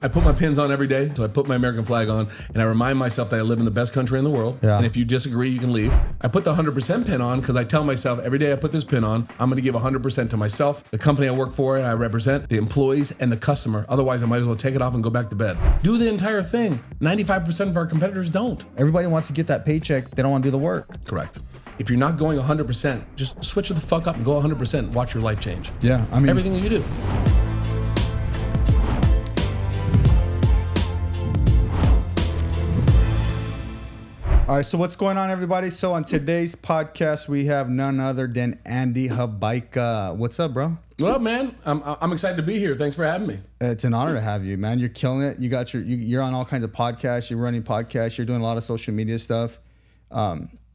I put my pins on every day, so I put my American flag on, and I remind myself that I live in the best country in the world, and if you disagree, you can leave. I put the 100% pin on because I tell myself every day I put this pin on, I'm going to give 100% to myself, the company I work for and I represent, the employees, and the customer. Otherwise, I might as well take it off and go back to bed. Do the entire thing. 95% of our competitors don't. Everybody wants to get that paycheck. They don't want to do the work. Correct. If you're not going 100%, just switch it the fuck up and go 100%. Watch your life change. Yeah, I mean, everything you do. All right, so what's going on, everybody? So on today's podcast, we have none other than Andy Hobaica. What's up, bro? What up, man? I'm excited to be here. Thanks for having me. It's an honor to have you, man. You're killing it. You're on all kinds of podcasts. You're running podcasts. You're doing a lot of social media stuff.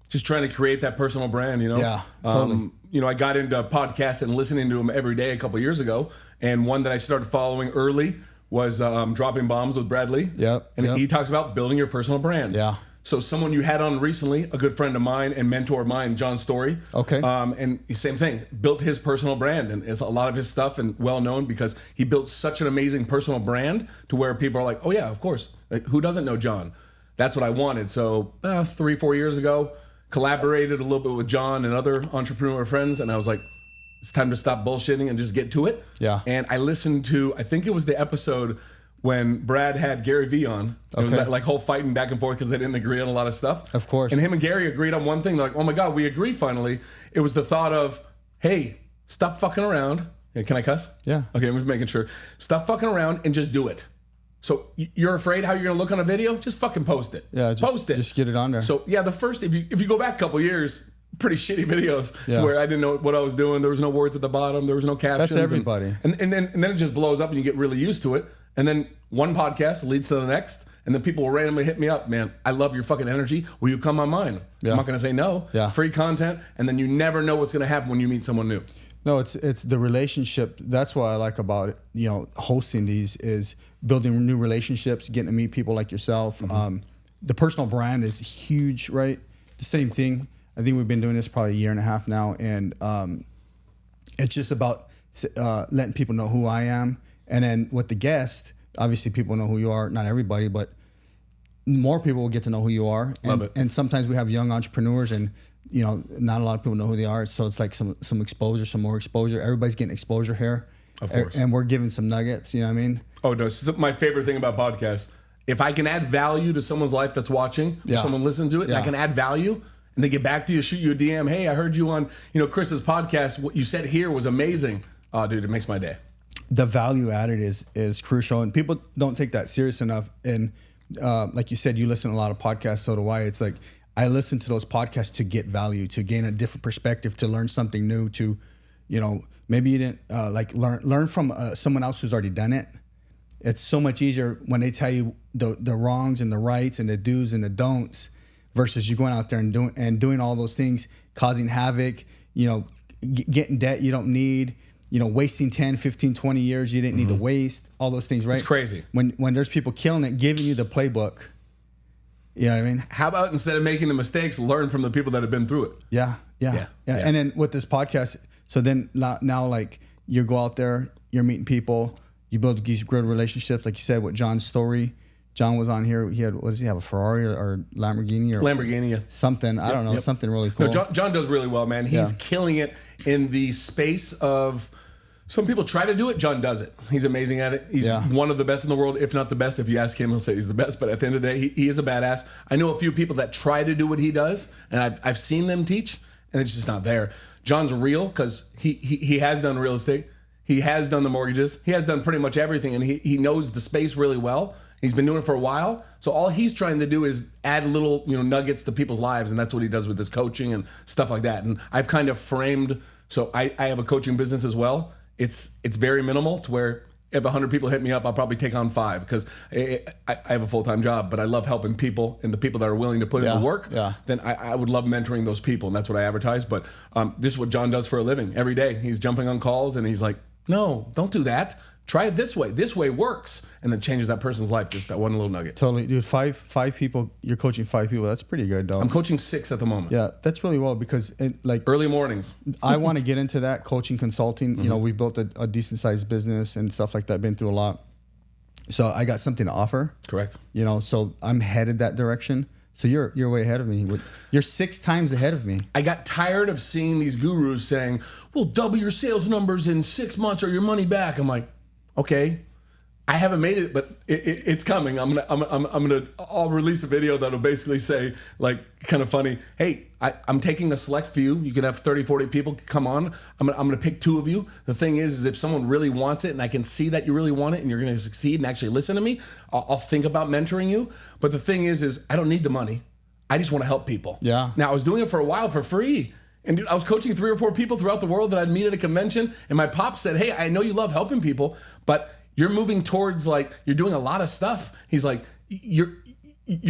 Just trying to create that personal brand, you know? Yeah, totally. I got into podcasts and listening to them every day a couple years ago. And one that I started following early was Dropping Bombs with Bradley. Yep. And he talks about building your personal brand. Yeah. So someone you had on recently, a good friend of mine and mentor of mine, John Story. Okay. And same thing, built his personal brand, and it's a lot of his stuff and well known because he built such an amazing personal brand to where people are like, oh yeah, of course. Like, who doesn't know John? That's what I wanted. So 3-4 years ago, collaborated a little bit with John and other entrepreneur friends, and I was like, it's time to stop bullshitting and just get to it. Yeah. And I listened to, I think it was the episode when Brad had Gary Vee on. It was that, like, whole fighting back and forth because they didn't agree on a lot of stuff. Of course. And him and Gary agreed on one thing. They're like, oh my God, we agree finally. It was the thought of, hey, stop fucking around. Can I cuss? Yeah. Okay, I'm just making sure. Stop fucking around and just do it. So you're afraid how you're gonna look on a video? Just fucking post it. Yeah, post it. Just get it on there. So yeah, the first, if you go back a couple years, pretty shitty videos where I didn't know what I was doing. There was no words at the bottom. There was no captions. That's everybody. And then it just blows up and you get really used to it. And then one podcast leads to the next. And then people will randomly hit me up. Man, I love your fucking energy. Will you come on mine? Yeah. I'm not going to say no. Yeah. Free content. And then you never know what's going to happen when you meet someone new. No, it's the relationship. That's what I like about it. Hosting these is building new relationships, getting to meet people like yourself. Mm-hmm. The personal brand is huge, right? The same thing. I think we've been doing this probably a year and a half now, and it's just about letting people know who I am. And then with the guest, obviously people know who you are. Not everybody, but more people will get to know who you are. Love it. And sometimes we have young entrepreneurs, and not a lot of people know who they are. So it's like some exposure, some more exposure. Everybody's getting exposure here. Of course. And we're giving some nuggets. You know what I mean? Oh no! So my favorite thing about podcasts, if I can add value to someone's life that's watching, or someone listens to it, and I can add value. And they get back to you, shoot you a DM. Hey, I heard you on, Chris's podcast. What you said here was amazing. Oh, dude, it makes my day. The value added is crucial, and people don't take that serious enough. And like you said, you listen to a lot of podcasts. So do I. It's like I listen to those podcasts to get value, to gain a different perspective, to learn something new. To, maybe you didn't learn from someone else who's already done it. It's so much easier when they tell you the wrongs and the rights and the do's and the don'ts, versus you going out there and doing all those things, causing havoc, getting debt you don't need, wasting 10, 15, 20 years you didn't need to waste, all those things, right? It's crazy. When there's people killing it, giving you the playbook. You know what I mean? How about instead of making the mistakes, learn from the people that have been through it? Yeah. And then with this podcast, so then now like you go out there, you're meeting people, you build these great relationships, like you said, with John's story. John was on here. He had, what does he have, a Ferrari or Lamborghini? Lamborghini, yeah. Something. I don't know. Something really cool. No, John does really well, man. He's killing it in the space of, some people try to do it. John does it. He's amazing at it. He's one of the best in the world, if not the best. If you ask him, he'll say he's the best. But at the end of the day, he is a badass. I know a few people that try to do what he does, and I've seen them teach, and it's just not there. John's real because he has done real estate. He has done the mortgages. He has done pretty much everything, and he knows the space really well. He's been doing it for a while. So all he's trying to do is add little, nuggets to people's lives. And that's what he does with his coaching and stuff like that. And I've kind of framed, so I have a coaching business as well. It's very minimal to where if 100 people hit me up, I'll probably take on 5 because I have a full-time job, but I love helping people, and the people that are willing to put in the work, then I would love mentoring those people. And that's what I advertise. But this is what John does for a living every day. He's jumping on calls and he's like, no, don't do that. Try it this way. This way works. And then changes that person's life, just that one little nugget. Totally. Dude, five people, you're coaching 5 people. That's pretty good, though. I'm coaching 6 at the moment. Yeah, that's really well because early mornings. I want to get into that, coaching, consulting. We built a decent sized business and stuff like that, been through a lot. So I got something to offer. Correct. You know, so I'm headed that direction. So you're way ahead of me. You're 6 times ahead of me. I got tired of seeing these gurus saying, "Well, double your sales numbers in 6 months or your money back." I'm like, okay, I haven't made it, but it's coming. I'll release a video that'll basically say, like, kind of funny, hey, I'm taking a select few. You can have 30, 40 people come on. I'm gonna pick 2 of you. The thing is if someone really wants it and I can see that you really want it and you're gonna succeed and actually listen to me, I'll think about mentoring you. But the thing is I don't need the money. I just want to help people. Yeah. Now I was doing it for a while for free. And dude, I was coaching 3 or 4 people throughout the world that I'd meet at a convention. And my pop said, hey, I know you love helping people, but you're moving towards, like, you're doing a lot of stuff. He's like, you're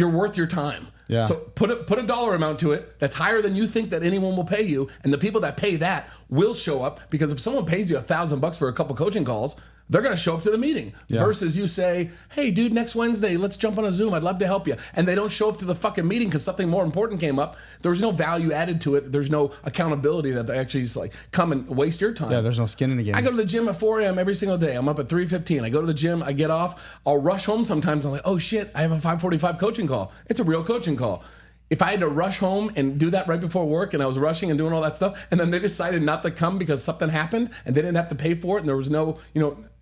worth your time. Yeah. So put a dollar amount to it that's higher than you think that anyone will pay you. And the people that pay that will show up, because if someone pays you $1,000 for a couple coaching calls, they're going to show up to the meeting. Yeah. Versus you say, hey, dude, next Wednesday, let's jump on a Zoom. I'd love to help you. And they don't show up to the fucking meeting because something more important came up. There's no value added to it. There's no accountability that they actually just, like, come and waste your time. Yeah, there's no skin in the game. I go to the gym at 4 a.m. every single day. I'm up at 3:15. I go to the gym. I get off. I'll rush home sometimes. I'm like, oh, shit, I have a 5:45 coaching call. It's a real coaching call. If I had to rush home and do that right before work and I was rushing and doing all that stuff, and then they decided not to come because something happened and they didn't have to pay for it and there was no,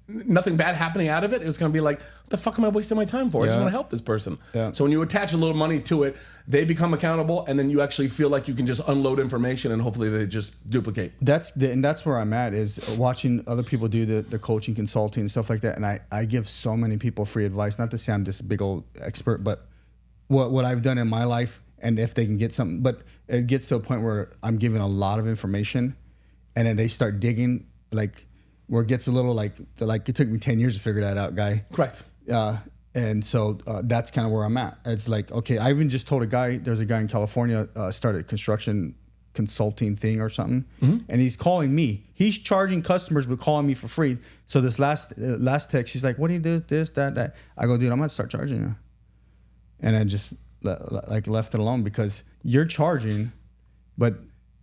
nothing bad happening out of it, it was going to be like, what the fuck am I wasting my time for? I just want to help this person. Yeah. So when you attach a little money to it, they become accountable, and then you actually feel like you can just unload information and hopefully they just duplicate. And that's where I'm at, is watching other people do the coaching, consulting, and stuff like that. And I give so many people free advice. Not to say I'm just a big old expert, but what I've done in my life, and if they can get something, but it gets to a point where I'm giving a lot of information, and then they start digging, like, where it gets a little like it took me 10 years to figure that out, guy. Correct. And so that's kind of where I'm at. It's like, okay, I even just told a guy, there's a guy in California, started a construction consulting thing or something. Mm-hmm. And he's calling me. He's charging customers, but calling me for free. So this last text, he's like, what do you do? This, that. I go, dude, I'm going to start charging you. And I just left it alone, because you're charging, and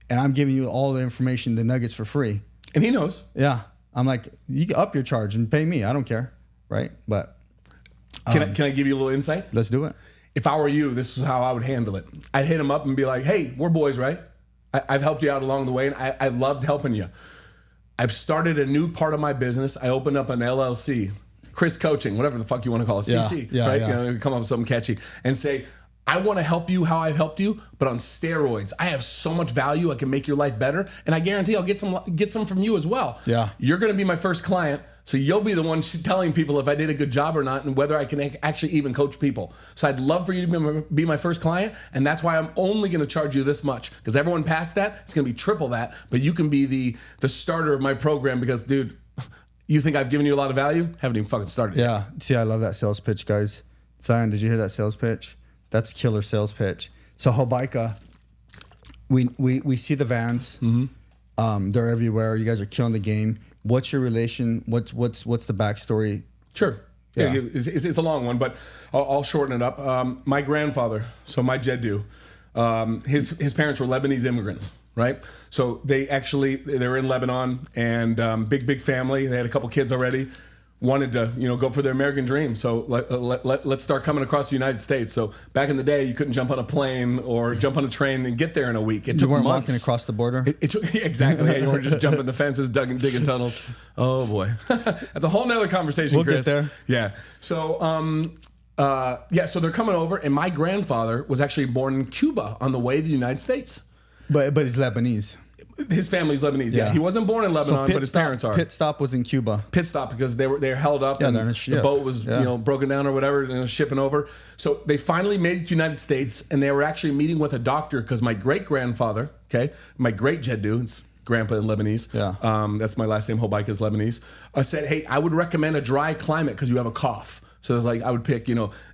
I'm giving you all the information, the nuggets, for free. And he knows. Yeah. I'm like, you can up your charge and pay me. I don't care, right? But can I give you a little insight? Let's do it. If I were you, this is how I would handle it. I'd hit him up and be like, hey, we're boys, right? I've helped you out along the way, and I loved helping you. I've started a new part of my business. I opened up an LLC, Chris Coaching, whatever the fuck you want to call it, CC, right? Yeah. Come up with something catchy and say, I want to help you how I've helped you, but on steroids. I have so much value. I can make your life better, and I guarantee I'll get some from you as well. Yeah, you're going to be my first client, so you'll be the one telling people if I did a good job or not, and whether I can actually even coach people. So I'd love for you to be my first client, and that's why I'm only going to charge you this much, because everyone past that, it's going to be triple that. But you can be the starter of my program, because, dude, you think I've given you a lot of value? Haven't even fucking started yet. Yeah. See, I love that sales pitch, guys. Zion, did you hear that sales pitch? That's killer sales pitch. So Hobaica, we see the vans. Mm-hmm. They're everywhere. You guys are killing the game. What's your relation? What's the backstory? Sure. Yeah. It's a long one, but I'll shorten it up. My grandfather, so my Jeddu, his parents were Lebanese immigrants, right? So they were in Lebanon, and big family. They had a couple kids already. Wanted to, go for their American dream. So let's start coming across the United States. So back in the day, you couldn't jump on a plane or jump on a train and get there in a week. It took months. You weren't walking across the border? It took, exactly. You weren't just jumping the fences, digging tunnels. Oh, boy. That's a whole nother conversation, we'll Chris. Get there. Yeah. So, so they're coming over, and my grandfather was actually born in Cuba on the way to the United States. But he's Lebanese. His family's Lebanese. Yeah. He wasn't born in Lebanon, but his parents are. Pit stop was in Cuba. Pit stop because they're held up, and the boat was broken down or whatever, and shipping over. So they finally made it to the United States, and they were actually meeting with a doctor, because my great grandfather, my great Jeddu, it's grandpa in Lebanese. Yeah. That's my last name. Hobaica is Lebanese. Said, hey, I would recommend a dry climate because you have a cough. So it's like I would pick,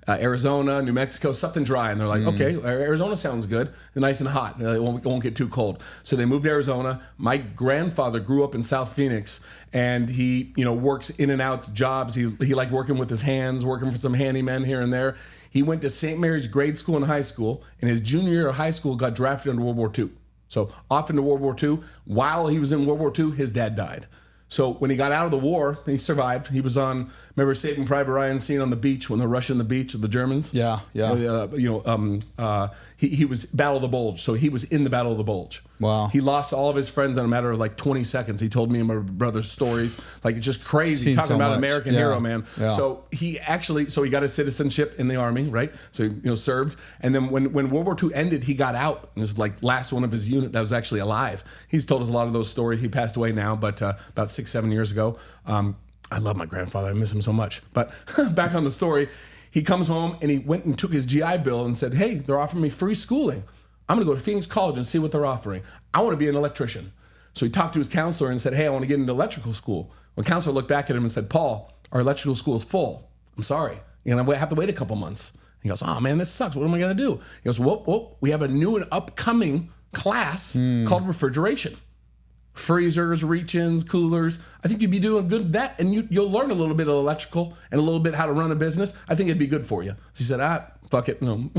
Arizona, New Mexico, something dry. And they're like, okay, Arizona sounds good. They're nice and hot. It won't get too cold. So they moved to Arizona. My grandfather grew up in South Phoenix, and he, works in and out jobs. He liked working with his hands, working for some handymen here and there. He went to St. Mary's grade school and high school. In his junior year of high school, got drafted into World War II. So off into World War II. While he was in World War II, his dad died. So when he got out of the war, he survived. He was on, remember Saving Private Ryan scene on the beach when they're rushing the beach of the Germans? Yeah. He was Battle of the Bulge. So he was in the Battle of the Bulge. Wow. He lost all of his friends in a matter of like 20 seconds. He told me and my brother's stories. Like, it's just crazy. Seen Talking so about much. American Yeah. hero, man. Yeah. So he got his citizenship in the Army, right? So, served. And then when World War II ended, he got out. It was like last one of his unit that was actually alive. He's told us a lot of those stories. He passed away now, but about 6-7 years ago. I love my grandfather. I miss him so much. But back on the story, he comes home and he went and took his GI Bill and said, hey, they're offering me free schooling. I'm going to go to Phoenix College and see what they're offering. I want to be an electrician. So he talked to his counselor and said, hey, I want to get into electrical school. Well, the counselor looked back at him and said, Paul, our electrical school is full. I'm sorry. You're going to have to wait a couple months. He goes, oh, man, this sucks. What am I going to do? He goes, whoop, we have a new and upcoming class called refrigeration. Freezers, reach-ins, coolers. I think you'd be doing good with that, and you'll learn a little bit of electrical and a little bit how to run a business. I think it'd be good for you. She said, fuck it. No,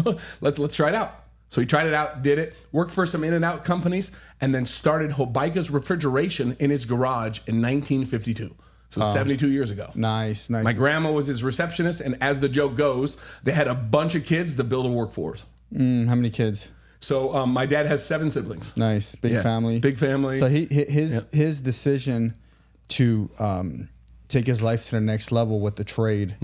let's try it out. So he tried it out, did it, worked for some in-and-out companies, and then started Hobaica's Refrigeration in his garage in 1952. So 72 years ago. Nice. My grandma was his receptionist, and as the joke goes, they had a bunch of kids to build a workforce. How many kids? So my dad has 7 siblings. Nice. Big family. Big family. So his decision to take his life to the next level with the trade.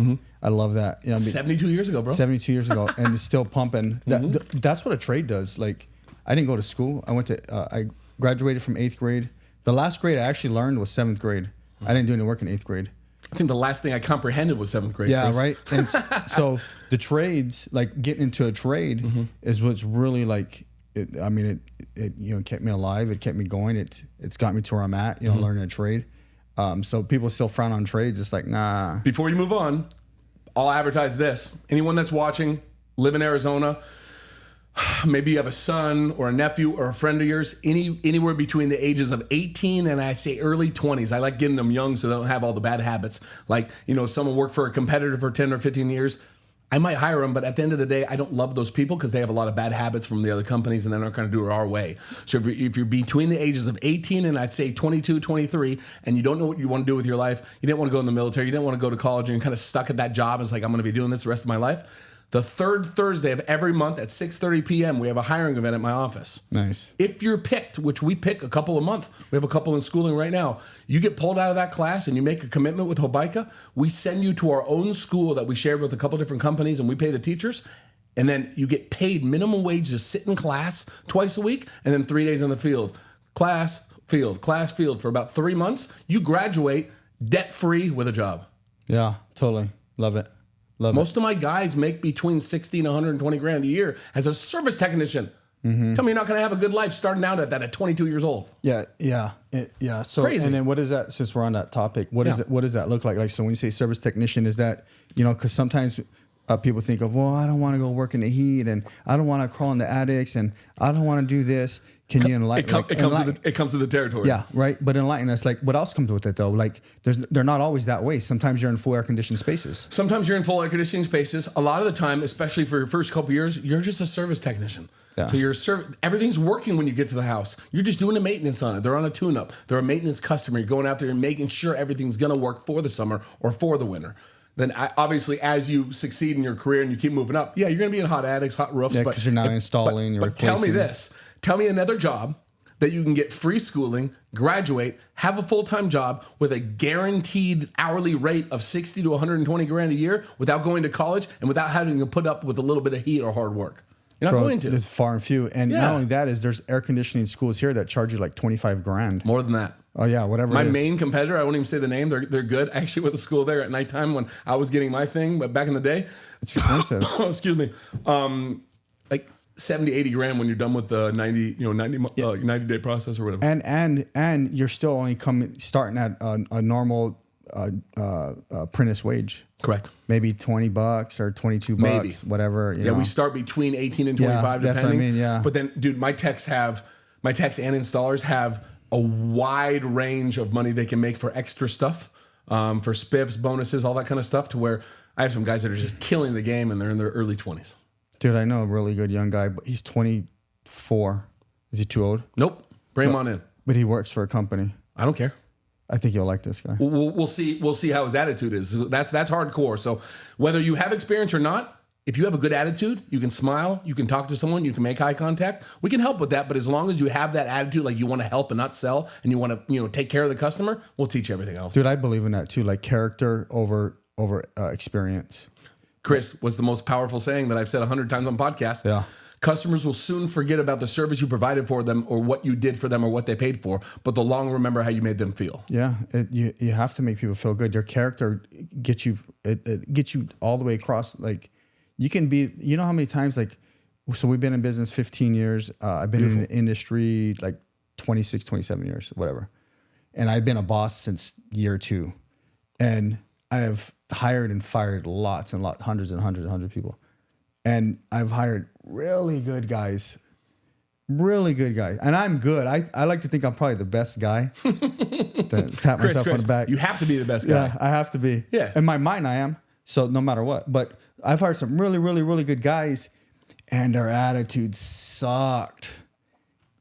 I love that. 72 years ago, bro. 72 years ago, and it's still pumping. That's what a trade does. Like, I didn't go to school. I graduated from 8th grade. The last grade I actually learned was 7th grade. I didn't do any work in 8th grade. I think the last thing I comprehended was 7th grade. Yeah, Chris. right. And so the trades, like getting into a trade, is what's really like. It kept me alive. It kept me going. It's got me to where I'm at. Learning a trade. So people still frown on trades. It's like, nah. Before you move on, I'll advertise this. Anyone that's watching, live in Arizona, maybe you have a son or a nephew or a friend of yours, anywhere between the ages of 18 and I say early 20s. I like getting them young so they don't have all the bad habits. Like, if someone worked for a competitor for 10 or 15 years, I might hire them, but at the end of the day, I don't love those people because they have a lot of bad habits from the other companies and they're not going to do it our way. So if you're between the ages of 18 and I'd say 22, 23, and you don't know what you want to do with your life, you didn't want to go in the military, you didn't want to go to college, and you're kind of stuck at that job, it's like, I'm going to be doing this the rest of my life. The third Thursday of every month at 6:30 p.m., we have a hiring event at my office. Nice. If you're picked, which we pick a couple a month, we have a couple in schooling right now, you get pulled out of that class and you make a commitment with Hobaica, we send you to our own school that we shared with a couple different companies and we pay the teachers, and then you get paid minimum wage to sit in class twice a week and then 3 days in the field. Class, field for about 3 months. You graduate debt-free with a job. Yeah, totally. Love it. Most of my guys make between 60 and 120 grand a year as a service technician. Tell me you're not going to have a good life starting out at that at 22 years old. Yeah. So, crazy. And then what is that, since we're on that topic, what does that look like? Like, so when you say service technician, is that, because sometimes people think of, well, I don't want to go work in the heat and I don't want to crawl in the attics and I don't want to do this. Can you enlighten? It comes to the territory. Yeah, right. But enlighten us. Like, what else comes with it though? Like, they're not always that way. Sometimes you're in full air conditioned spaces. A lot of the time, especially for your first couple years, you're just a service technician. Yeah. So everything's working when you get to the house. You're just doing the maintenance on it. They're on a tune-up. They're a maintenance customer. You're going out there and making sure everything's going to work for the summer or for the winter. Then obviously, as you succeed in your career and you keep moving up, you're going to be in hot attics, hot roofs. Yeah, because you're now installing. But tell me this. Tell me another job that you can get free schooling, graduate, have a full-time job with a guaranteed hourly rate of 60 to 120 grand a year without going to college and without having to put up with a little bit of heat or hard work. You're not going to. There's far and few. And not only that is there's air conditioning schools here that charge you like 25 grand. More than that. Oh yeah, whatever. My main competitor, I won't even say the name. They're good. I actually went to school there at nighttime when I was getting my thing, but back in the day, it's expensive. Excuse me. Like 70, 80 grand when you're done with the 90 day process or whatever. And you're still only starting at a normal apprentice wage. Correct. Maybe $20 or $22, maybe. Whatever. You know. We start between 18 and 25, depending. That's what I mean. Yeah. But then, dude, my techs and installers have a wide range of money they can make for extra stuff, for spiffs, bonuses, all that kind of stuff. To where I have some guys that are just killing the game and they're in their early 20s. Dude, I know a really good young guy, but he's 24. Is he too old? Nope. Bring him on in. But he works for a company. I don't care. I think you'll like this guy. We'll see. We'll see how his attitude is. That's hardcore. So whether you have experience or not, if you have a good attitude, you can smile, you can talk to someone, you can make eye contact. We can help with that. But as long as you have that attitude, like you want to help and not sell, and you want to take care of the customer, we'll teach you everything else. Dude, I believe in that too. Like character over experience. Chris, what's the most powerful saying that I've said 100 times on podcasts? Yeah. Customers will soon forget about the service you provided for them or what you did for them or what they paid for, but they'll long remember how you made them feel. Yeah, you have to make people feel good. Your character gets you all the way across. Like you can be, you know how many times like, so we've been in business 15 years. I've been in the industry like 26, 27 years, whatever. And I've been a boss since year 2. And I have hired and fired hundreds of people. And I've hired really good guys. And I'm good. I like to think I'm probably the best guy. To tap myself on the back. You have to be the best guy. Yeah, I have to be. Yeah. In my mind, I am. So no matter what. But I've hired some really, really, really good guys, and their attitude sucked.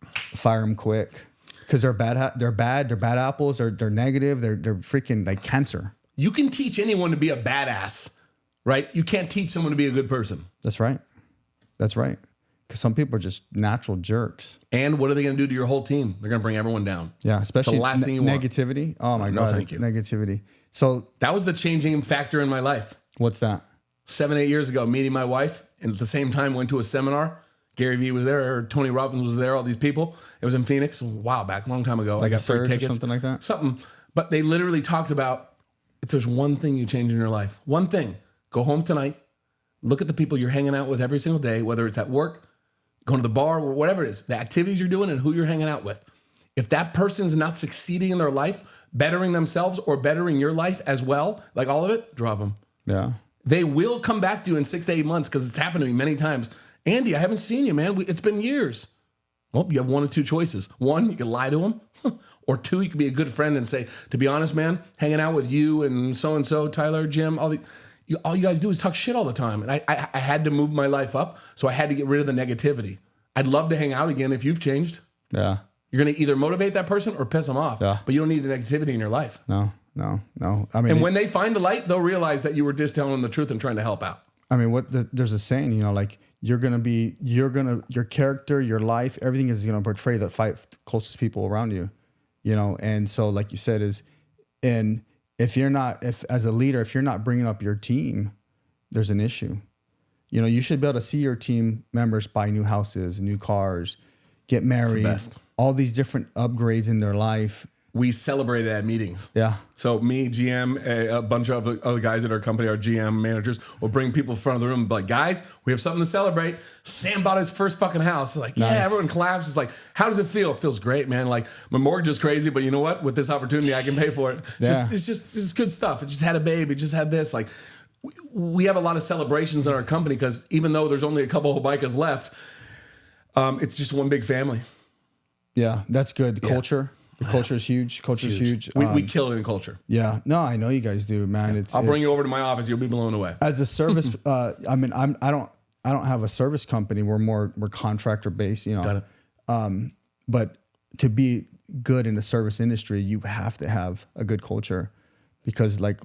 Fire them quick. Because they're bad. They're bad apples. They're negative. They're freaking like cancer. You can teach anyone to be a badass, right? You can't teach someone to be a good person. That's right. Because some people are just natural jerks. And what are they going to do to your whole team? They're going to bring everyone down. Yeah, especially the last thing you want. Negativity. Oh my God, thank you. Negativity. So that was the changing factor in my life. What's that? 7-8 years ago, meeting my wife, and at the same time went to a seminar. Gary Vee was there, Tony Robbins was there, all these people. It was in Phoenix a while back, a long time ago. Like I got free tickets. Or something like that? Something. But they literally talked about, if there's one thing you change in your life, one thing, go home tonight, look at the people you're hanging out with every single day, whether it's at work, going to the bar, or whatever it is, the activities you're doing and who you're hanging out with. If that person's not succeeding in their life, bettering themselves or bettering your life as well, like all of it, drop them. Yeah. They will come back to you in 6 to 8 months because it's happened to me many times. Andy, I haven't seen you, man. It's been years. Well, you have one of two choices. One, you can lie to them. Or two, you can be a good friend and say, to be honest, man, hanging out with you and so-and-so, Tyler, Jim, all you guys do is talk shit all the time. And I had to move my life up, so I had to get rid of the negativity. I'd love to hang out again if you've changed. Yeah. You're going to either motivate that person or piss them off. Yeah. But you don't need the negativity in your life. No. I mean, and when they find the light, they'll realize that you were just telling them the truth and trying to help out. I mean, there's a saying, like your character, your life, everything is going to portray the 5 closest people around you, And so, like you said, and if as a leader, if you're not bringing up your team, there's an issue. You should be able to see your team members buy new houses, new cars, get married, all these different upgrades in their life. We celebrated at meetings. Yeah. So me, GM, a bunch of other guys at our company, our GM managers, will bring people in front of the room and be like, guys, we have something to celebrate. Sam bought his first fucking house. It's like, yeah, everyone claps. It's like, how does it feel? It feels great, man. Like my mortgage is crazy, but you know what? With this opportunity, I can pay for it. It's just good stuff. It just had a baby, just had this. Like we have a lot of celebrations in our company because even though there's only a couple of Hobaicas left, it's just one big family. Yeah, that's good. Culture. The culture is huge. Culture's huge. We kill it in culture. Yeah. No, I know you guys do, man. I'll bring you over to my office. You'll be blown away. As a service, I don't have a service company. We're contractor based, Got it. But to be good in the service industry, you have to have a good culture because like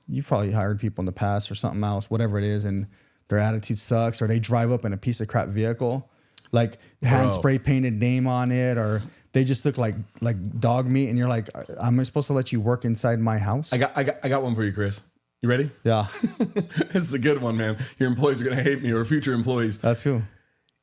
you've probably hired people in the past or something else, whatever it is, and their attitude sucks, or they drive up in a piece of crap vehicle, like hand spray painted name on it, or they just look like dog meat, and you're like, am I supposed to let you work inside my house? I got one for you, Chris. You ready? Yeah. This is a good one, man. Your employees are gonna hate me, or future employees. That's cool.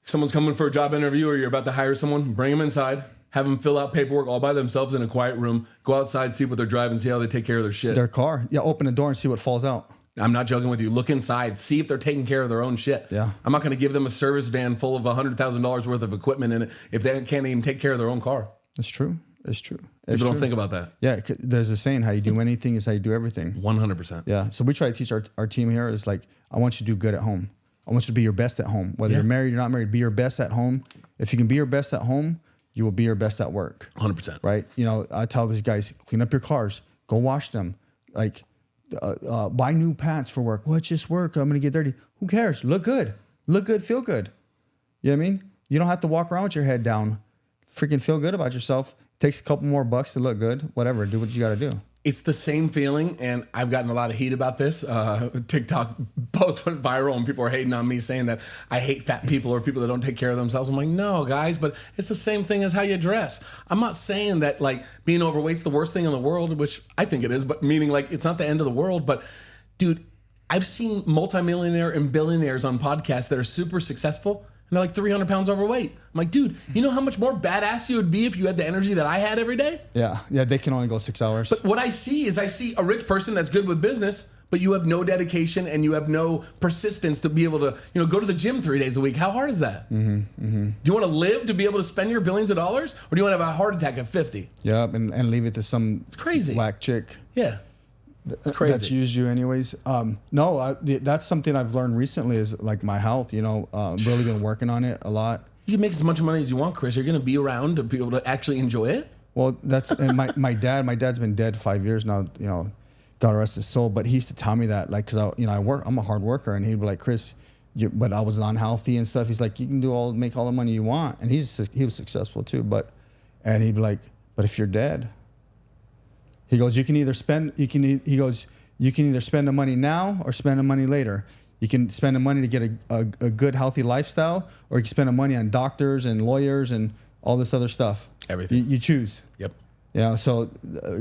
If someone's coming for a job interview, or you're about to hire someone, bring them inside. Have them fill out paperwork all by themselves in a quiet room. Go outside, see what they're driving, see how they take care of their shit. Their car. Yeah, open the door and see what falls out. I'm not joking with you. Look inside. See if they're taking care of their own shit. Yeah. I'm not going to give them a service van full of $100,000 worth of equipment in it if they can't even take care of their own car. It's true. People don't think about that. Yeah, there's a saying, how you do anything is how you do everything. 100%. Yeah, so we try to teach our team here is like, I want you to do good at home. I want you to be your best at home. Whether you're married or not married, be your best at home. If you can be your best at home, you will be your best at work. 100%. Right? I tell these guys, clean up your cars. Go wash them. Like, buy new pants for work. Well, it's just work. I'm going to get dirty. Who cares? Look good. Look good. Feel good. You know what I mean? You don't have to walk around with your head down. Freaking feel good about yourself. Takes a couple more bucks to look good. Whatever. Do what you got to do. It's the same feeling, and I've gotten a lot of heat about this. TikTok post went viral, and people are hating on me, saying that I hate fat people or people that don't take care of themselves. I'm like, no, guys, but it's the same thing as how you dress. I'm not saying that like being overweight's the worst thing in the world, which I think it is, but meaning like it's not the end of the world. But dude, I've seen multimillionaire and billionaires on podcasts that are super successful, and they're like 300 pounds overweight. I'm like, dude, you know how much more badass you would be if you had the energy that I had every day? Yeah, they can only go 6 hours. But what I see is a rich person that's good with business, but you have no dedication and you have no persistence to be able to, go to the gym 3 days a week. How hard is that? Do you want to live to be able to spend your billions of dollars, or do you want to have a heart attack at 50? Yep, and leave it to some it's crazy whack chick. Yeah. It's crazy. That's used you anyways. That's something I've learned recently is like my health, really been working on it a lot. You can make as much money as you want, Chris. You're going to be around to be able to actually enjoy it. Well, that's, and my dad's been dead 5 years now, God rest his soul. But he used to tell me that, like, cause I'm a hard worker, and he'd be like, Chris, but I was unhealthy and stuff. He's like, you can make all the money you want. And he was successful too. And he'd be like, but if you're dead, he goes, you can either spend the money now or spend the money later. You can spend the money to get a good, healthy lifestyle, or you can spend the money on doctors and lawyers and all this other stuff. Everything. You choose. Yep. So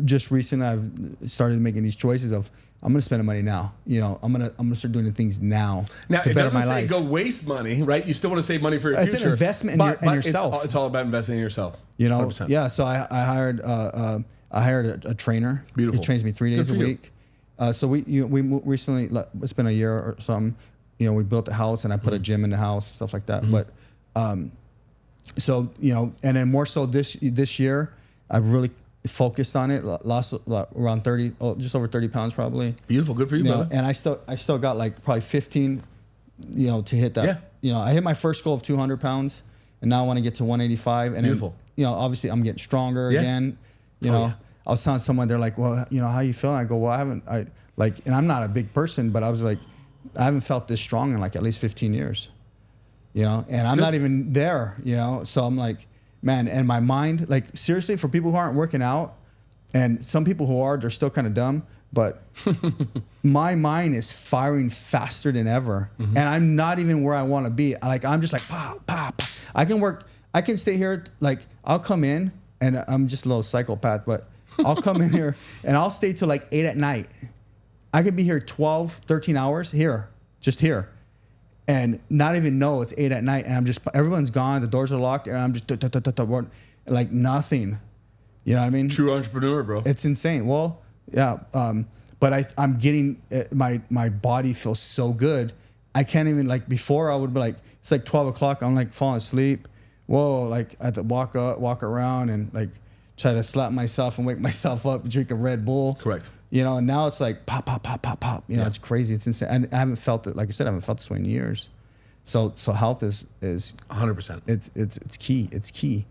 just recently I've started making these choices of, I'm going to spend the money now. I'm going to start doing the things now. Now, to it better doesn't my say life. Go waste money, right? You still want to save money for your future. It's an investment in yourself. It's all about investing in yourself. 100%. Yeah. So I hired a trainer. Beautiful. He trains me 3 days a week. So we recently, it's been a year or something, we built a house, and I put a gym in the house, stuff like that. But, and then more so this year, I've really focused on it, lost around just over 30 pounds probably. Beautiful. Good for you, brother. And I still got like probably 15, to hit that. Yeah. I hit my first goal of 200 pounds, and now I want to get to 185. And beautiful. Then, obviously I'm getting stronger again. I was telling someone, they're like, well, how you feeling? I go, well, and I'm not a big person, but I was like, I haven't felt this strong in like at least 15 years, and that's I'm not even there, so I'm like, man, and my mind, like seriously, for people who aren't working out, and some people who are, they're still kind of dumb, but my mind is firing faster than ever. And I'm not even where I want to be. Like, I'm just like, pow, pow, pow. I can stay here. Like, I'll come in, and I'm just a little psychopath, but I'll come in here and I'll stay till like 8 at night. I could be here 12, 13 hours just here, and not even know it's 8 at night. And everyone's gone. The doors are locked, and I'm just like nothing. You know what I mean? True entrepreneur, bro. It's insane. Well, yeah. But I'm getting, my body feels so good. I can't even, like, before I would be like, it's like 12 o'clock. I'm like falling asleep. Whoa. Like I have to walk around and like try to slap myself and wake myself up, drink a Red Bull. Correct. And now it's like pop, pop, pop, pop, pop. It's crazy. It's insane. And I haven't felt it. Like I said, I haven't felt this way in years. So health is 100%. It's key. It's key.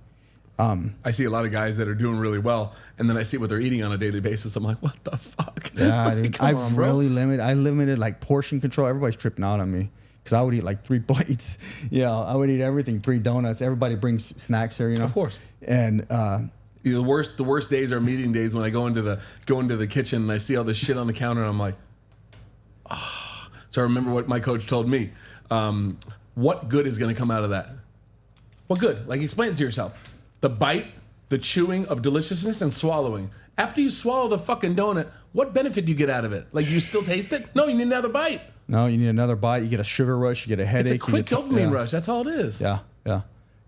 I see a lot of guys that are doing really well, and then I see what they're eating on a daily basis. I'm like, what the fuck? Yeah, dude. I limited like portion control. Everybody's tripping out on me because I would eat like 3 plates. I would eat everything, 3 donuts. Everybody brings snacks here, Of course. And the worst days are meeting days when I go into the kitchen and I see all this shit on the counter, and I'm like, ah. So I remember what my coach told me. What good is going to come out of that? What good? Like, explain it to yourself. The bite, the chewing of deliciousness, and swallowing. After you swallow the fucking donut, what benefit do you get out of it? Like, you still taste it? No, you need another bite. No, you need another bite. You get a sugar rush. You get a headache. It's a quick dopamine rush. That's all it is. Yeah.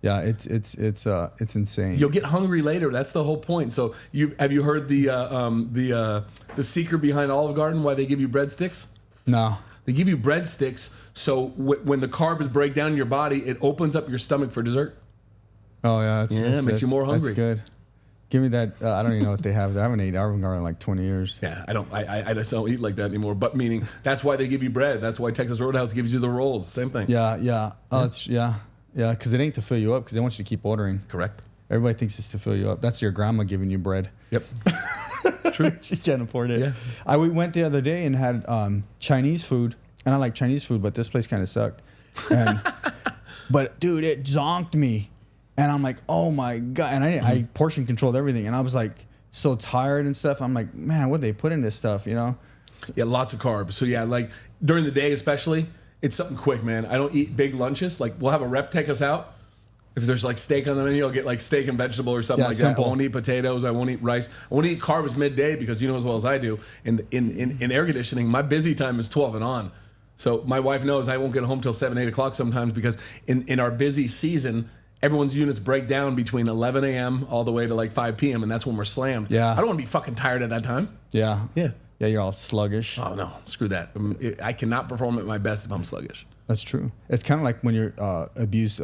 It's insane. You'll get hungry later. That's the whole point. So, have you heard the secret behind Olive Garden? Why they give you breadsticks? No. They give you breadsticks so when the carbs break down in your body, it opens up your stomach for dessert. Oh yeah, it makes you more hungry. That's good. Give me that. I don't even know what they have. I haven't eaten Olive Garden in like 20 years. Yeah, I don't. I just don't eat like that anymore. But meaning that's why they give you bread. That's why Texas Roadhouse gives you the rolls. Same thing. Yeah. Oh, yeah. Because it ain't to fill you up. Because they want you to keep ordering. Correct. Everybody thinks it's to fill you up. That's your grandma giving you bread. Yep. True. She can't afford it. Yeah. We went the other day and had Chinese food, and I like Chinese food, but this place kind of sucked. And but dude, it zonked me. And I'm like, oh my God. And I portion controlled everything. And I was like so tired and stuff. I'm like, man, what they put in this stuff, you know? Yeah, lots of carbs. So yeah, like during the day especially, it's something quick, man. I don't eat big lunches. Like we'll have a rep take us out. If there's like steak on the menu, I'll get like steak and vegetable or something like simple. That. I won't eat potatoes. I won't eat rice. I won't eat carbs midday because you know as well as I do. In air conditioning, my busy time is 12 and on. So my wife knows I won't get home till 7, 8 o'clock sometimes because in our busy season, everyone's units break down between 11 a.m. all the way to like 5 p.m. and that's when we're slammed. Yeah. I don't want to be fucking tired at that time. Yeah. Yeah. Yeah, you're all sluggish. Oh no, screw that. I cannot perform at my best if I'm sluggish. That's true. It's kind of like when you're abused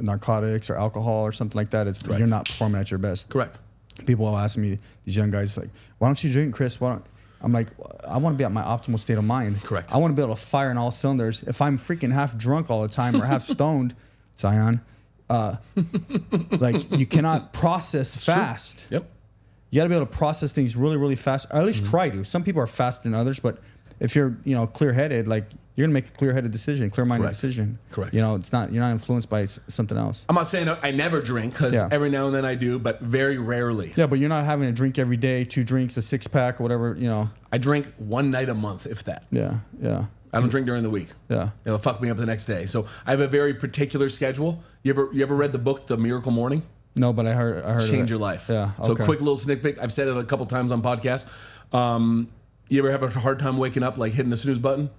narcotics or alcohol or something like that. It's You're not performing at your best. Correct. People will ask me, these young guys, like, why don't you drink, Chris? I'm like, I want to be at my optimal state of mind. Correct. I want to be able to fire in all cylinders. If I'm freaking half drunk all the time or half stoned, Zion, like you cannot process fast. True. Yep. You got to be able to process things really, really fast. Or at least try to. Some people are faster than others, but if you're, clear-headed, like you're gonna make a clear-headed decision, clear-minded decision. Correct. You're not influenced by something else. I'm not saying I never drink because every now and then I do, but very rarely. Yeah, but you're not having a drink every day, 2 drinks, a 6-pack, or whatever. I drink one night a month, if that. Yeah. I don't drink during the week. Yeah. It'll fuck me up the next day. So I have a very particular schedule. You ever read the book The Miracle Morning? No, but I heard Change your life. Yeah. Okay. So quick little sneak peek. I've said it a couple times on podcasts. You ever have a hard time waking up, like hitting the snooze button?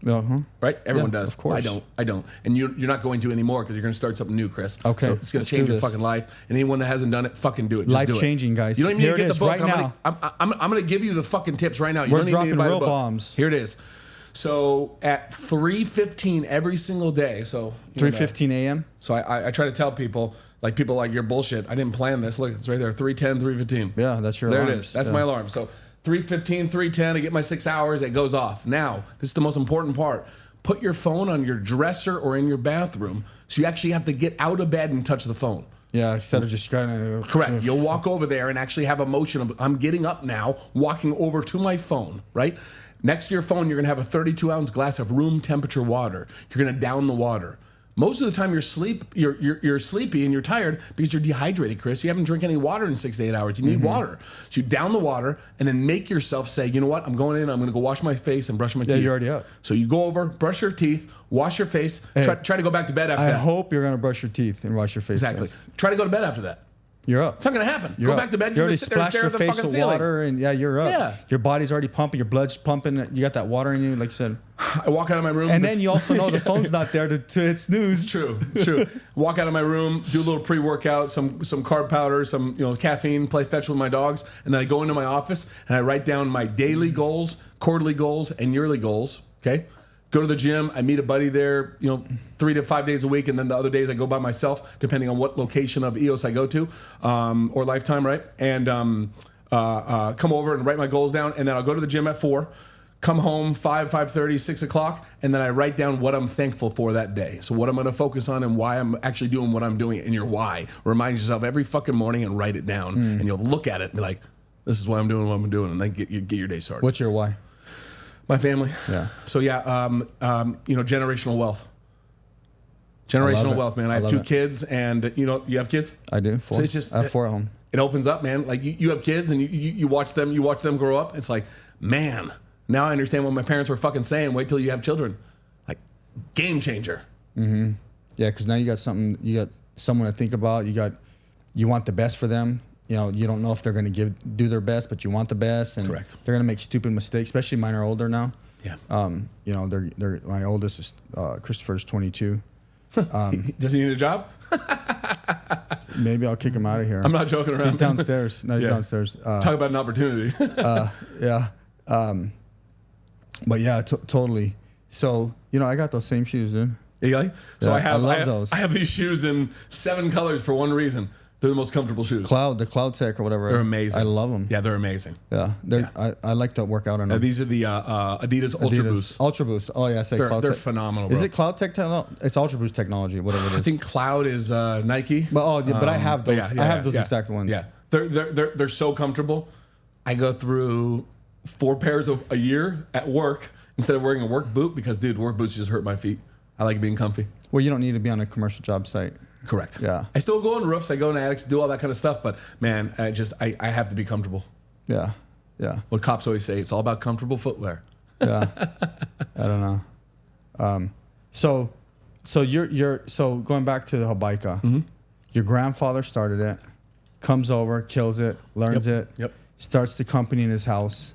Right? Everyone does. Of course. I don't. And you're not going to anymore because you're going to start something new, Chris. Okay. So it's going to change your fucking life. And anyone that hasn't done it, fucking do it. Just life changing, guys. You don't even need to get the book. Right now. I'm going to give you the fucking tips right now. You We're don't even dropping need to buy real the book. bombs. Here it is. So at 3:15 every single day. So 3:15 a.m. So I try to tell people like you're bullshit. I didn't plan this. Look, it's right there. 3:10, 3:15. Yeah, that's your There alarms. it is. That's my alarm. So 3:15, 3:10. I get my 6 hours. It goes off. Now this is the most important part. Put your phone on your dresser or in your bathroom, so you actually have to get out of bed and touch the phone. Yeah, instead of just kind of... Correct. You'll walk over there and actually have a motion of, I'm getting up now, walking over to my phone, right? Next to your phone, you're going to have a 32-ounce glass of room temperature water. You're going to down the water. Most of the time you're sleepy and you're tired because you're dehydrated, Chris. You haven't drank any water in 6 to 8 hours. You need water. So you down the water and then make yourself say, you know what? I'm going in. I'm going to go wash my face and brush my teeth. Yeah, you're already up. So you go over, brush your teeth, wash your face, try to go back to bed after that. I hope you're going to brush your teeth and wash your face. Exactly. Try to go to bed after that. You're up. It's not going to happen. Go back to bed. You already sit there and splashed stare your at the face fucking with ceiling. water, and you're up. Yeah. Your body's already pumping. Your blood's pumping. You got that water in you, like you said. I walk out of my room. And then you also know the phone's not there to hit snooze. It's true. Walk out of my room, do a little pre-workout, some carb powder, some caffeine, play fetch with my dogs, and then I go into my office and I write down my daily goals, quarterly goals, and yearly goals. Okay. Go to the gym. I meet a buddy there, 3 to 5 days a week, and then the other days I go by myself, depending on what location of EOS I go to, or Lifetime, right? And come over and write my goals down, and then I'll go to the gym at 4, come home 5:30, 6 o'clock, and then I write down what I'm thankful for that day. So what I'm going to focus on and why I'm actually doing what I'm doing, and your why. Remind yourself every fucking morning and write it down, and you'll look at it and be like, this is why I'm doing what I'm doing, and then get your day started. What's your why? My family. Yeah. So generational wealth. Generational wealth, man. I have 2 kids, and you have kids? I do. 4. So it's just I have 4 at home. It opens up, man. Like you have kids, and you watch them grow up. It's like, man, now I understand what my parents were fucking saying. Wait till you have children. Like, game changer. Mm-hmm. Yeah, because now you got someone to think about. You want the best for them. You don't know if they're going to do their best, but you want the best. And correct. They're going to make stupid mistakes, especially mine are older now. Yeah. They're my oldest is Christopher's 22. Does he need a job? Maybe I'll kick him out of here. I'm not joking around. He's downstairs. No, he's downstairs. Talk about an opportunity. Yeah. But yeah, totally. So, I got those same shoes, dude. You like? So yeah, I love those. I have these shoes in 7 colors for one reason. They're the most comfortable shoes. The Cloud Tech or whatever. They're amazing. I love them. Yeah, they're amazing. Yeah, I like to work out on them. These are the Adidas Ultra Boost. Ultra Boost. Oh yeah, I say Cloud They're Tech. Phenomenal. Bro. Is it Cloud Tech? It's Ultra Boost technology, whatever it is. I think Cloud is Nike. But I have those. I have those exact ones. Yeah, they're so comfortable. I go through 4 pairs a year at work instead of wearing a work boot because, dude, work boots just hurt my feet. I like being comfy. Well, you don't need to be on a commercial job site. Correct. Yeah. I still go on roofs. I go in attics, do all that kind of stuff. But man, I have to be comfortable. Yeah. Yeah. What cops always say, it's all about comfortable footwear. Yeah. I don't know. So going back to the Hobaica, your grandfather started it, comes over, kills it, learns it, starts the company in his house.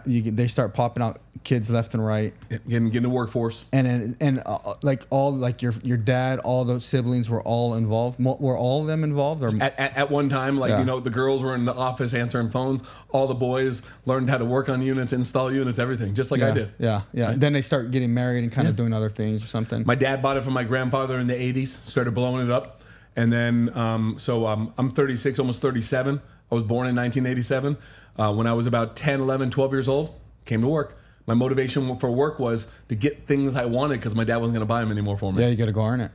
They start popping out kids left and right, getting the workforce, and your dad, all those siblings were all involved. Were all of them involved? Or? At one time, the girls were in the office answering phones. All the boys learned how to work on units, install units, everything, just like I did. Yeah. Right? Then they start getting married and kind of doing other things or something. My dad bought it from my grandfather in the '80s. Started blowing it up, and then I'm 36, almost 37. I was born in 1987. When I was about 10, 11, 12 years old, came to work. My motivation for work was to get things I wanted because my dad wasn't going to buy them anymore for me. Yeah, you got to go earn it.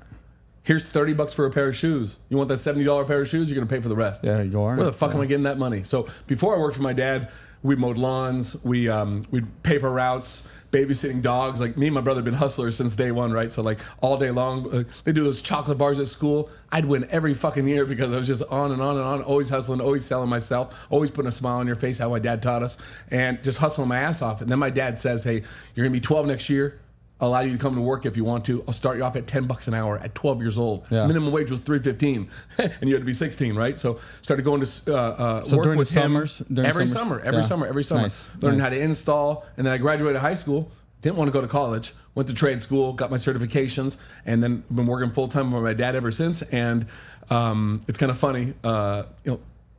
Here's $30 for a pair of shoes. You want that $70 pair of shoes? You're going to pay for the rest. Yeah, you go earn it. Where the fuck am I getting that money? So before I worked for my dad, we mowed lawns, we'd paper routes, babysitting dogs. Like me and my brother have been hustlers since day one, right? So like all day long, they do those chocolate bars at school. I'd win every fucking year because I was just on and on and on, always hustling, always selling myself, always putting a smile on your face, how my dad taught us, and just hustling my ass off. And then my dad says, hey, you're going to be 12 next year. I'll allow you to come to work if you want to. I'll start you off at $10 an hour at 12 years old. Yeah. Minimum wage was $3.15, and you had to be 16, right? So started going to work with him every summer. Nice. Learning how to install, and then I graduated high school. Didn't want to go to college. Went to trade school, got my certifications, and then been working full time for my dad ever since. And it's kind of funny,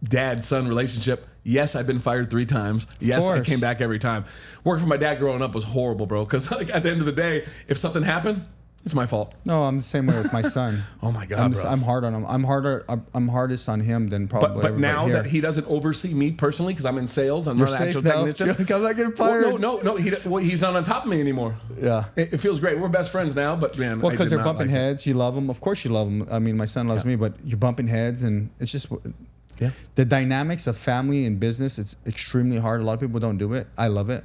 dad-son relationship. Yes, I've been fired 3 times. Yes, I came back every time. Working for my dad growing up was horrible, bro. Because at the end of the day, if something happened, it's my fault. No, I'm the same way with my son. Oh my God, bro. I'm hard on him. I'm hardest on him than probably. But now that he doesn't oversee me personally, because I'm in sales, I'm not an actual technician. You're like, I'm not getting fired. No. He's not on top of me anymore. Yeah, it feels great. We're best friends now, but man, well, because they're bumping heads. You love them, of course. You love them. I mean, my son loves me, but you're bumping heads, and it's just. Yeah. The dynamics of family and business, it's extremely hard. A lot of people don't do it. I love it.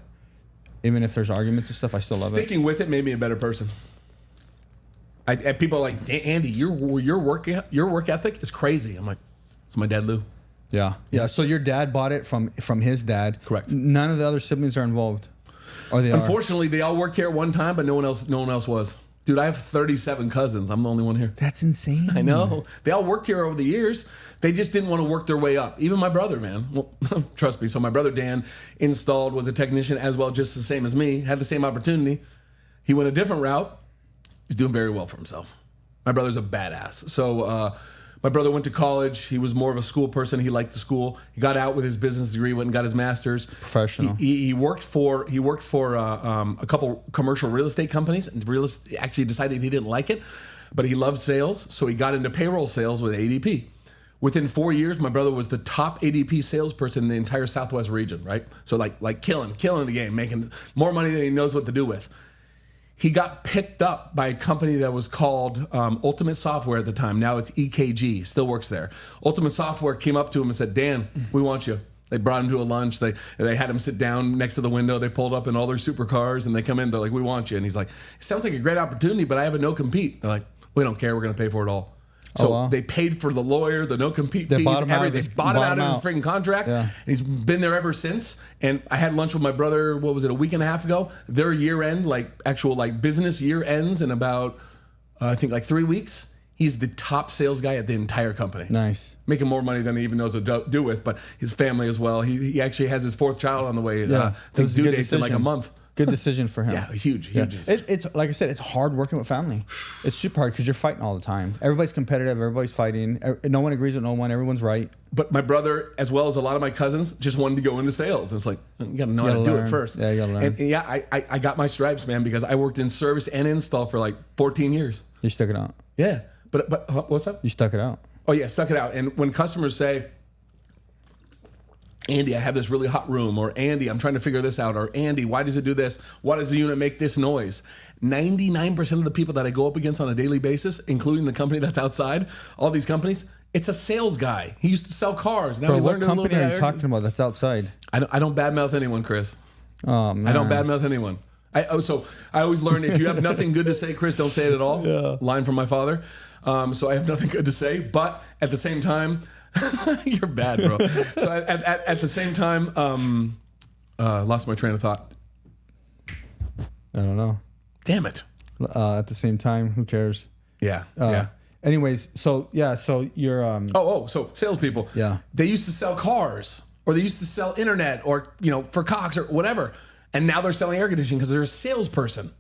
Even if there's arguments and stuff, I still love it. Sticking with it made me a better person. People are like, Andy, your work ethic is crazy. I'm like, it's my dad Lou. Yeah. So your dad bought it from his dad. Correct. None of the other siblings are involved. Or they Unfortunately, they all worked here at one time, but no one else was. Dude, I have 37 cousins. I'm the only one here. That's insane. I know. They all worked here over the years. They just didn't want to work their way up. Even my brother, man. Well, trust me. So my brother Dan installed, was a technician as well, just the same as me, had the same opportunity. He went a different route. He's doing very well for himself. My brother's a badass. So my brother went to college. He was more of a school person. He liked the school. He got out with his business degree, went and got his master's. Professional. He worked for a couple commercial real estate companies, and actually decided he didn't like it, but he loved sales, so he got into payroll sales with ADP. Within 4 years, my brother was the top ADP salesperson in the entire Southwest region, right? So like killing the game, making more money than he knows what to do with. He got picked up by a company that was called Ultimate Software at the time. Now it's EKG, still works there. Ultimate Software came up to him and said, Dan, we want you. They brought him to a lunch. They had him sit down next to the window. They pulled up in all their supercars, and they come in. They're like, we want you. And he's like, it sounds like a great opportunity, but I have a no-compete. They're like, we don't care. We're going to pay for it all. So they paid for the lawyer, the no-compete fees, everything. They bought him out of his freaking contract. Yeah. And he's been there ever since. And I had lunch with my brother, a week and a half ago? Their year end, actual business year ends in about, I think 3 weeks. He's the top sales guy at the entire company. Nice. Making more money than he even knows what to do with, but his family as well. He actually has his 4th child on the way. Yeah. I think due date's in a month. Good decision for him. Yeah, huge. It's like I said, it's hard working with family. It's super hard because you're fighting all the time. Everybody's competitive. Everybody's fighting. No one agrees with no one. Everyone's right. But my brother, as well as a lot of my cousins, just wanted to go into sales. It's like, you got to know how to do it first. Yeah, you got to learn. And I got my stripes, man, because I worked in service and install for 14 years. You stuck it out. Yeah. But what's up? You stuck it out. Oh, yeah, stuck it out. And when customers say, Andy, I have this really hot room, or Andy, I'm trying to figure this out, or Andy, why does it do this? Why does the unit make this noise? 99% of the people that I go up against on a daily basis, including the company that's outside, all these companies, it's a sales guy. He used to sell cars. Now he learned a little bit. What company are you talking about that's outside? I don't badmouth anyone, Chris. Oh, man. I don't badmouth anyone. I always learn, if you have nothing good to say, Chris, don't say it at all. Yeah. Line from my father. So I have nothing good to say, but at the same time, you're bad, bro. So at the same time, lost my train of thought. I don't know. Damn it. At the same time, who cares? Yeah. Anyways, so you're so salespeople. Yeah. They used to sell cars, or they used to sell internet, or for Cox or whatever, and now they're selling air conditioning because they're a salesperson.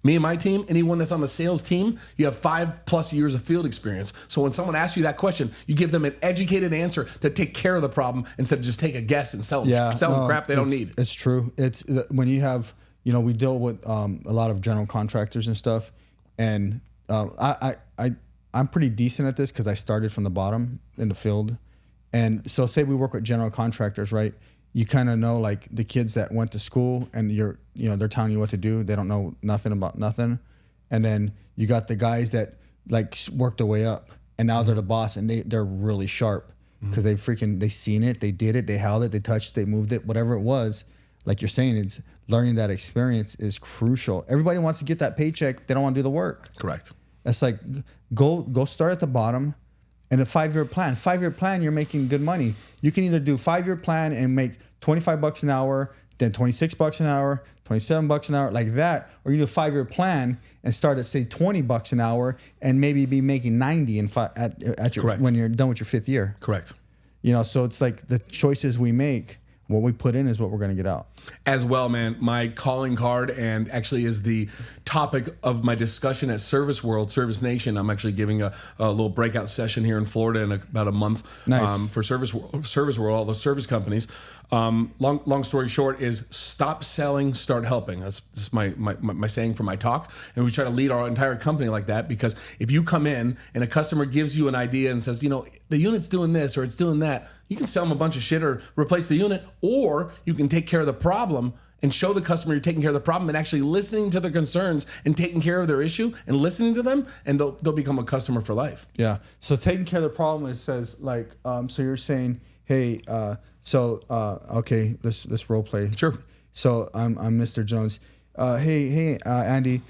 Me and my team, anyone that's on the sales team, you have 5+ years of field experience. So when someone asks you that question, you give them an educated answer to take care of the problem instead of just take a guess and sell them crap they don't need. It's true. It's when you have. We deal with a lot of general contractors and stuff, and I'm pretty decent at this because I started from the bottom in the field. And so say we work with general contractors, right? You kind of know like the kids that went to school and they're telling you what to do. They don't know nothing about nothing. And then you got the guys that like worked their way up and now they're the boss and they're really sharp because they seen it, they did it, they held it, they touched it, they moved it, whatever it was. Like you're saying, it's learning that experience is crucial. Everybody wants to get that paycheck. They don't want to do the work. Correct. That's like, go start at the bottom and a 5-year plan. 5-year plan, you're making good money. You can either do 5-year plan and make $25 an hour, then $26 an hour, $27 an hour, like that. Or you do a 5-year plan and start at say $20 an hour and maybe be making 90 when you're done with your 5th year. Correct. So it's like the choices we make, what we put in is what we're going to get out. As well, man, my calling card and actually is the topic of my discussion at Service World, Service Nation. I'm actually giving a little breakout session here in Florida in about a month. Nice. For Service World, all the service companies. Long story short is stop selling, start helping. That's my saying for my talk. And we try to lead our entire company like that because if you come in and a customer gives you an idea and says, the unit's doing this or it's doing that, you can sell them a bunch of shit or replace the unit, or you can take care of the problem and show the customer you're taking care of the problem and actually listening to their concerns and taking care of their issue and listening to them, and they'll become a customer for life. Yeah. So taking care of the problem, it says like, so you're saying, hey, okay, let's role play. Sure. So I'm Mr. Jones. Hey, Andy,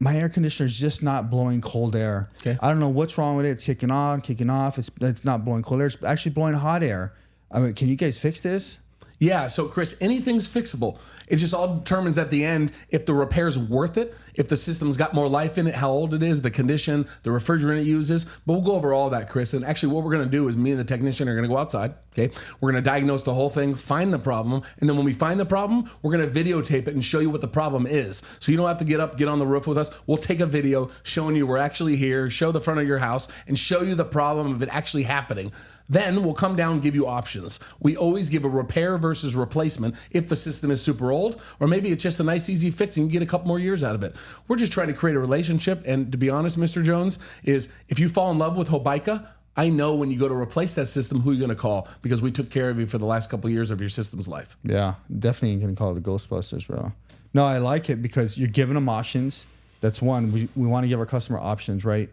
my air conditioner is just not blowing cold air. Okay. I don't know what's wrong with it. It's kicking on, kicking off. It's not blowing cold air. It's actually blowing hot air. I mean, can you guys fix this? Yeah, so Chris, anything's fixable. It just all determines at the end if the repair's worth it, if the system's got more life in it, how old it is, the condition, the refrigerant it uses. But we'll go over all that, Chris. And actually what we're going to do is me and the technician are going to go outside, okay? We're going to diagnose the whole thing, find the problem, and then when we find the problem, we're going to videotape it and show you what the problem is. So you don't have to get on the roof with us. We'll take a video showing you we're actually here, show the front of your house, and show you the problem of it actually happening. Then we'll come down and give you options. We always give a repair versus replacement if the system is super old, or maybe it's just a nice, easy fix and you get a couple more years out of it. We're just trying to create a relationship. And to be honest, Mr. Jones, is if you fall in love with Hobaica, I know when you go to replace that system, who you're going to call because we took care of you for the last couple of years of your system's life. Yeah, definitely going to call it the Ghostbusters, bro. No, I like it because you're giving them options. That's one. We want to give our customer options, right?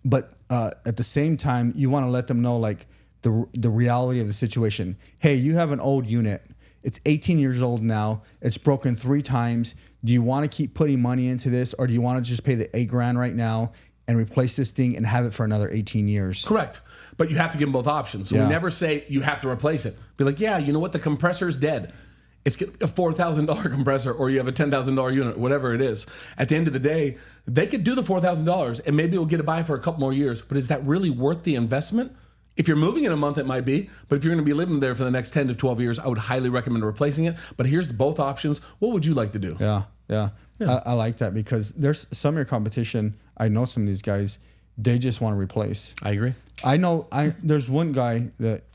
But at the same time, you want to let them know like, the reality of the situation. Hey, you have an old unit. It's 18 years old now. It's broken 3 times. Do you want to keep putting money into this, or do you want to just pay the $8,000 right now and replace this thing and have it for another 18 years? Correct. But you have to give them both options. So we never say you have to replace it. Be like, yeah, you know what? The compressor's dead. It's a $4,000 compressor, or you have a $10,000 unit, whatever it is. At the end of the day, they could do the $4,000 and maybe we'll get it by for a couple more years. But is that really worth the investment? If you're moving in a month, it might be, but if you're going to be living there for the next 10 to 12 years, I would highly recommend replacing it. But here's both options. What would you like to do? Yeah. I like that because there's some of your competition. I know some of these guys, they just want to replace. I agree. There's one guy that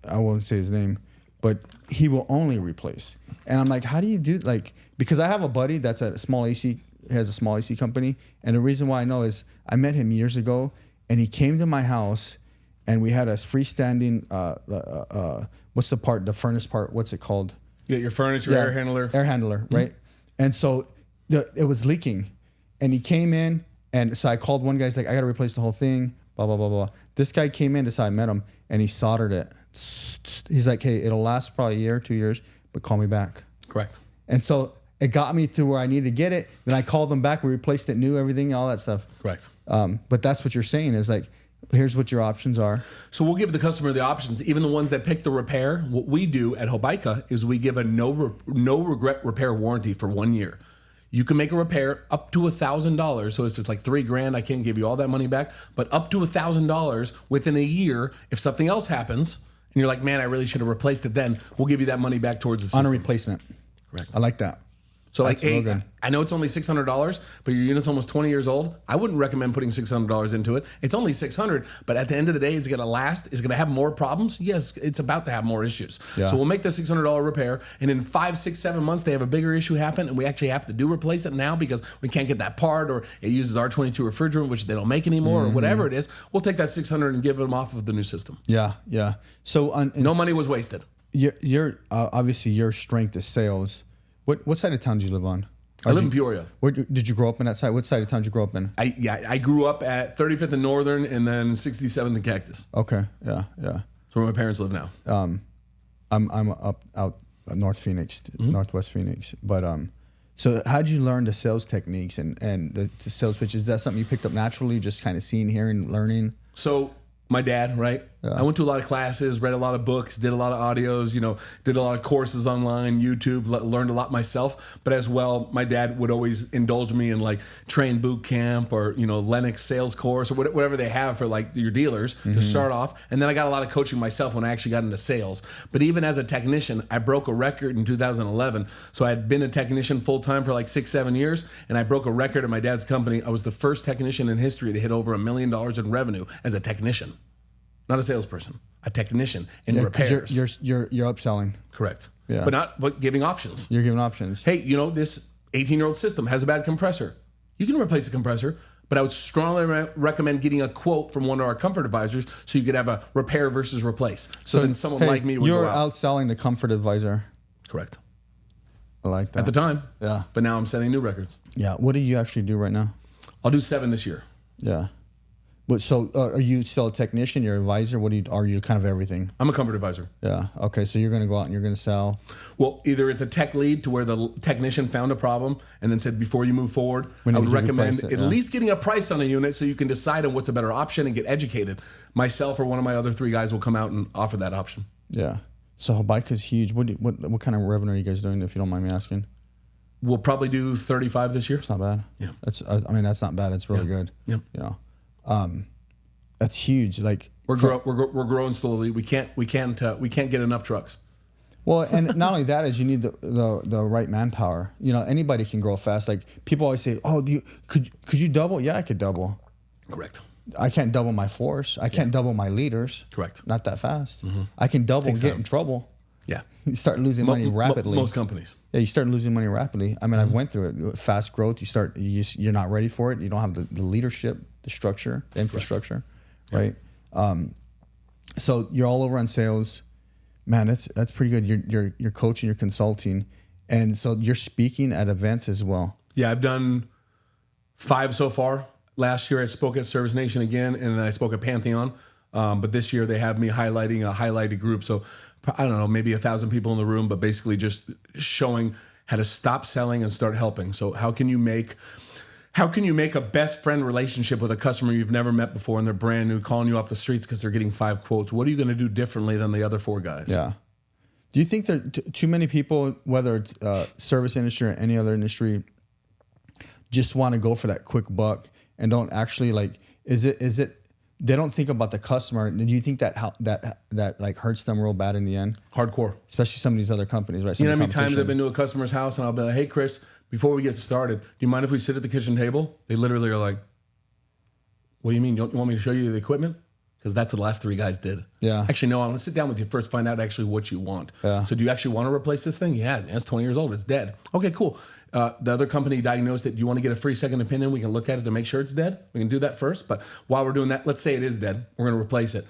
I won't say his name, but he will only replace. And I'm like, how do you do because I have a buddy that's at a small AC, has a small AC company. And the reason why I know is I met him years ago and he came to my house. And we had a freestanding, what's the part, the furnace part, what's it called? Yeah, your furnace, your air handler. Air handler, right? Mm-hmm. And so it was leaking. And he came in, and so I called one guy, he's like, I got to replace the whole thing, blah, blah, blah, blah. This guy came in, that's how I met him, and he soldered it. He's like, hey, it'll last probably a year, 2 years, but call me back. Correct. And so It got me to where I needed to get it. Then I called them back. We replaced it new, everything, all that stuff. Correct. But that's what you're saying is like, here's what your options are. So we'll give the customer the options, even the ones that pick the repair. What we do at Hobaica is we give a no regret repair warranty for 1 year. You can make a repair up to $1,000. So it's just like $3,000. I can't give you all that money back, but up to $1,000 within a year. If something else happens and you're like, man, I really should have replaced it, then we'll give you that money back towards the system. On a replacement. Correct. I like that. So like, hey, I know it's only $600, but your unit's almost 20 years old. I wouldn't recommend putting $600 into it. It's only $600, but at the end of the day, is it going to last? Is it going to have more problems? Yes, it's about to have more issues. Yeah. So we'll make the $600 repair, and in 5, 6, 7 months, they have a bigger issue happen, and we actually have to replace it now because we can't get that part, or it uses R22 refrigerant, which they don't make anymore, or whatever it is. We'll take that $600 and give them off of the new system. Yeah, yeah. So no money was wasted. Your obviously your strength is sales. What side of town do you live on? I live in Peoria. Where did you grow up in that side? What side of town did you grow up in? I grew up at 35th and Northern, and then 67th and Cactus. Okay, yeah. That's where my parents live now. I'm out North Phoenix, Northwest Phoenix. But so how did you learn the sales techniques and the sales pitches? Is that something you picked up naturally, just kind of seeing, hearing, learning? So my dad, right? Yeah. I went to a lot of classes, read a lot of books, did a lot of audios, did a lot of courses online, YouTube, learned a lot myself. But as well, my dad would always indulge me in like train boot camp or, Lennox sales course or whatever they have for like your dealers to start off. And then I got a lot of coaching myself when I actually got into sales. But even as a technician, I broke a record in 2011. So I had been a technician full time for like 6, 7 years. And I broke a record at my dad's company. I was the first technician in history to hit over $1 million in revenue as a technician. Not a salesperson, a technician in repairs. You're upselling. Correct. Yeah. But giving options. You're giving options. Hey, this 18-year-old system has a bad compressor. You can replace the compressor, but I would strongly recommend getting a quote from one of our comfort advisors so you could have a repair versus replace. So then someone like me would go out. You're outselling the comfort advisor. Correct. I like that. At the time. Yeah. But now I'm setting new records. Yeah. What do you actually do right now? I'll do 7 this year. Yeah. But so are you still a technician? You're an advisor? Are you kind of everything? I'm a comfort advisor. Yeah. Okay. So you're going to go out and you're going to sell. Well, either it's a tech lead to where the technician found a problem and then said, before you move forward, I would recommend at least getting a price on a unit so you can decide on what's a better option and get educated. Myself or one of my other 3 guys will come out and offer that option. Yeah. So Hobaica's huge. What kind of revenue are you guys doing, if you don't mind me asking? We'll probably do 35 this year. It's not bad. Yeah. That's not bad. It's really good. Yeah. That's huge. Like we're growing slowly. We can't get enough trucks. Well, and not only that is you need the right manpower. Anybody can grow fast. Like people always say, "Oh, could you double?" Yeah, I could double. Correct. I can't double my force. I can't double my leaders. Correct. Not that fast. I can double and get in trouble. Yeah. You start losing money rapidly. Most companies. Yeah, you start losing money rapidly. I mean, I went through it. Fast growth. You're not ready for it. You don't have the leadership, the structure, the infrastructure, right? So you're all over on sales, man. That's pretty good. You're coaching, you're consulting, and so you're speaking at events as well. Yeah, I've done 5 so far. Last year I spoke at Service Nation again, and then I spoke at Pantheon. But this year they have me highlighting a highlighted group. So I don't know, maybe 1,000 people in the room, but basically just showing how to stop selling and start helping. So how can you make a best friend relationship with a customer you've never met before and they're brand new, calling you off the streets because they're getting 5 quotes? What are you going to do differently than the other 4 guys? Yeah. Do you think that too many people, whether it's service industry or any other industry, just want to go for that quick buck and don't actually is it they don't think about the customer? Do you think that like hurts them real bad in the end? Hardcore. Especially some of these other companies, right? You know how many times I've been to a customer's house and I'll be like, "Hey, Chris, before we get started, do you mind if we sit at the kitchen table?" They literally are like, "What do you mean? You want me to show you the equipment?" Because that's what the last 3 guys did. Yeah. Actually, no, I want to sit down with you first, find out actually what you want. Yeah. So do you actually want to replace this thing? Yeah, man, it's 20 years old. It's dead. Okay, cool. The other company diagnosed it. Do you want to get a free second opinion? We can look at it to make sure it's dead. We can do that first. But while we're doing that, let's say it is dead. We're going to replace it.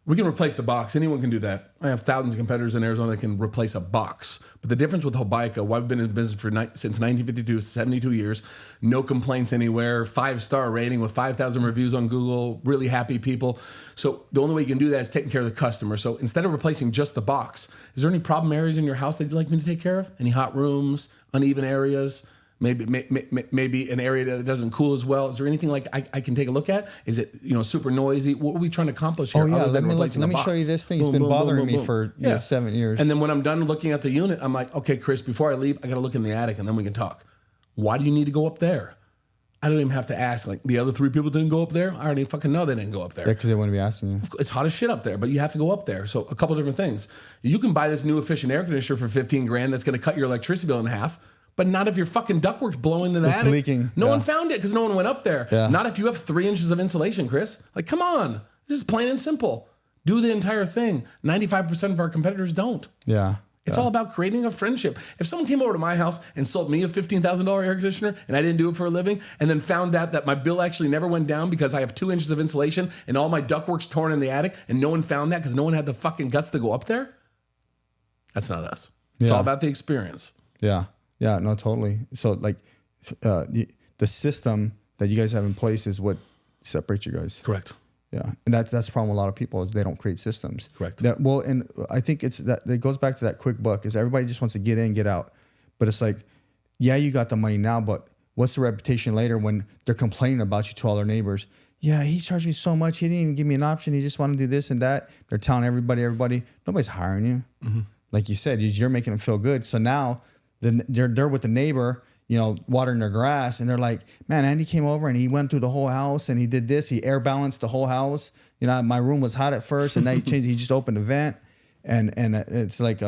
We can replace the box. Anyone can do that. I have thousands of competitors in Arizona that can replace a box. But the difference with Hobaica, why we've been in business since 1952, 72 years, no complaints anywhere, 5-star rating with 5,000 reviews on Google, really happy people. So the only way you can do that is taking care of the customer. So instead of replacing just the box, is there any problem areas in your house that you'd like me to take care of? Any hot rooms, uneven areas? Maybe an area that doesn't cool as well. Is there anything like I can take a look at? Is it super noisy? What are we trying to accomplish here? Oh yeah, let me show you this thing. It's been bothering me for 7 years. And then when I'm done looking at the unit, I'm like, okay, Chris, before I leave, I got to look in the attic, and then we can talk. Why do you need to go up there? I don't even have to ask. Like the other 3 people didn't go up there. I already fucking know they didn't go up there. Yeah, because they wouldn't be asking you. It's hot as shit up there, but you have to go up there. So a couple different things. You can buy this new efficient air conditioner for $15,000 that's going to cut your electricity bill in half. But not if your fucking ductwork's blowing to the attic. It's leaking. No one found it because no one went up there. Yeah. Not if you have 3 inches of insulation, Chris. Like, come on. This is plain and simple. Do the entire thing. 95% of our competitors don't. Yeah. It's all about creating a friendship. If someone came over to my house and sold me a $15,000 air conditioner and I didn't do it for a living, and then found out that my bill actually never went down because I have 2 inches of insulation and all my ductwork's torn in the attic, and no one found that because no one had the fucking guts to go up there, that's not us. It's all about the experience. Yeah. Yeah, no, totally. So like the system that you guys have in place is what separates you guys. Correct. Yeah. And that's the problem with a lot of people is they don't create systems. Correct. And I think it's that it goes back to that quick buck is everybody just wants to get in, get out. But it's like, yeah, you got the money now, but what's the reputation later when they're complaining about you to all their neighbors? Yeah, he charged me so much. He didn't even give me an option. He just wanted to do this and that. They're telling everybody. Nobody's hiring you. Mm-hmm. Like you said, you're making them feel good. So now they're with the neighbor, watering their grass, and they're like, man, Andy came over and he went through the whole house and he did this. He air balanced the whole house. My room was hot at first, and now he changed. He just opened the vent, and it's like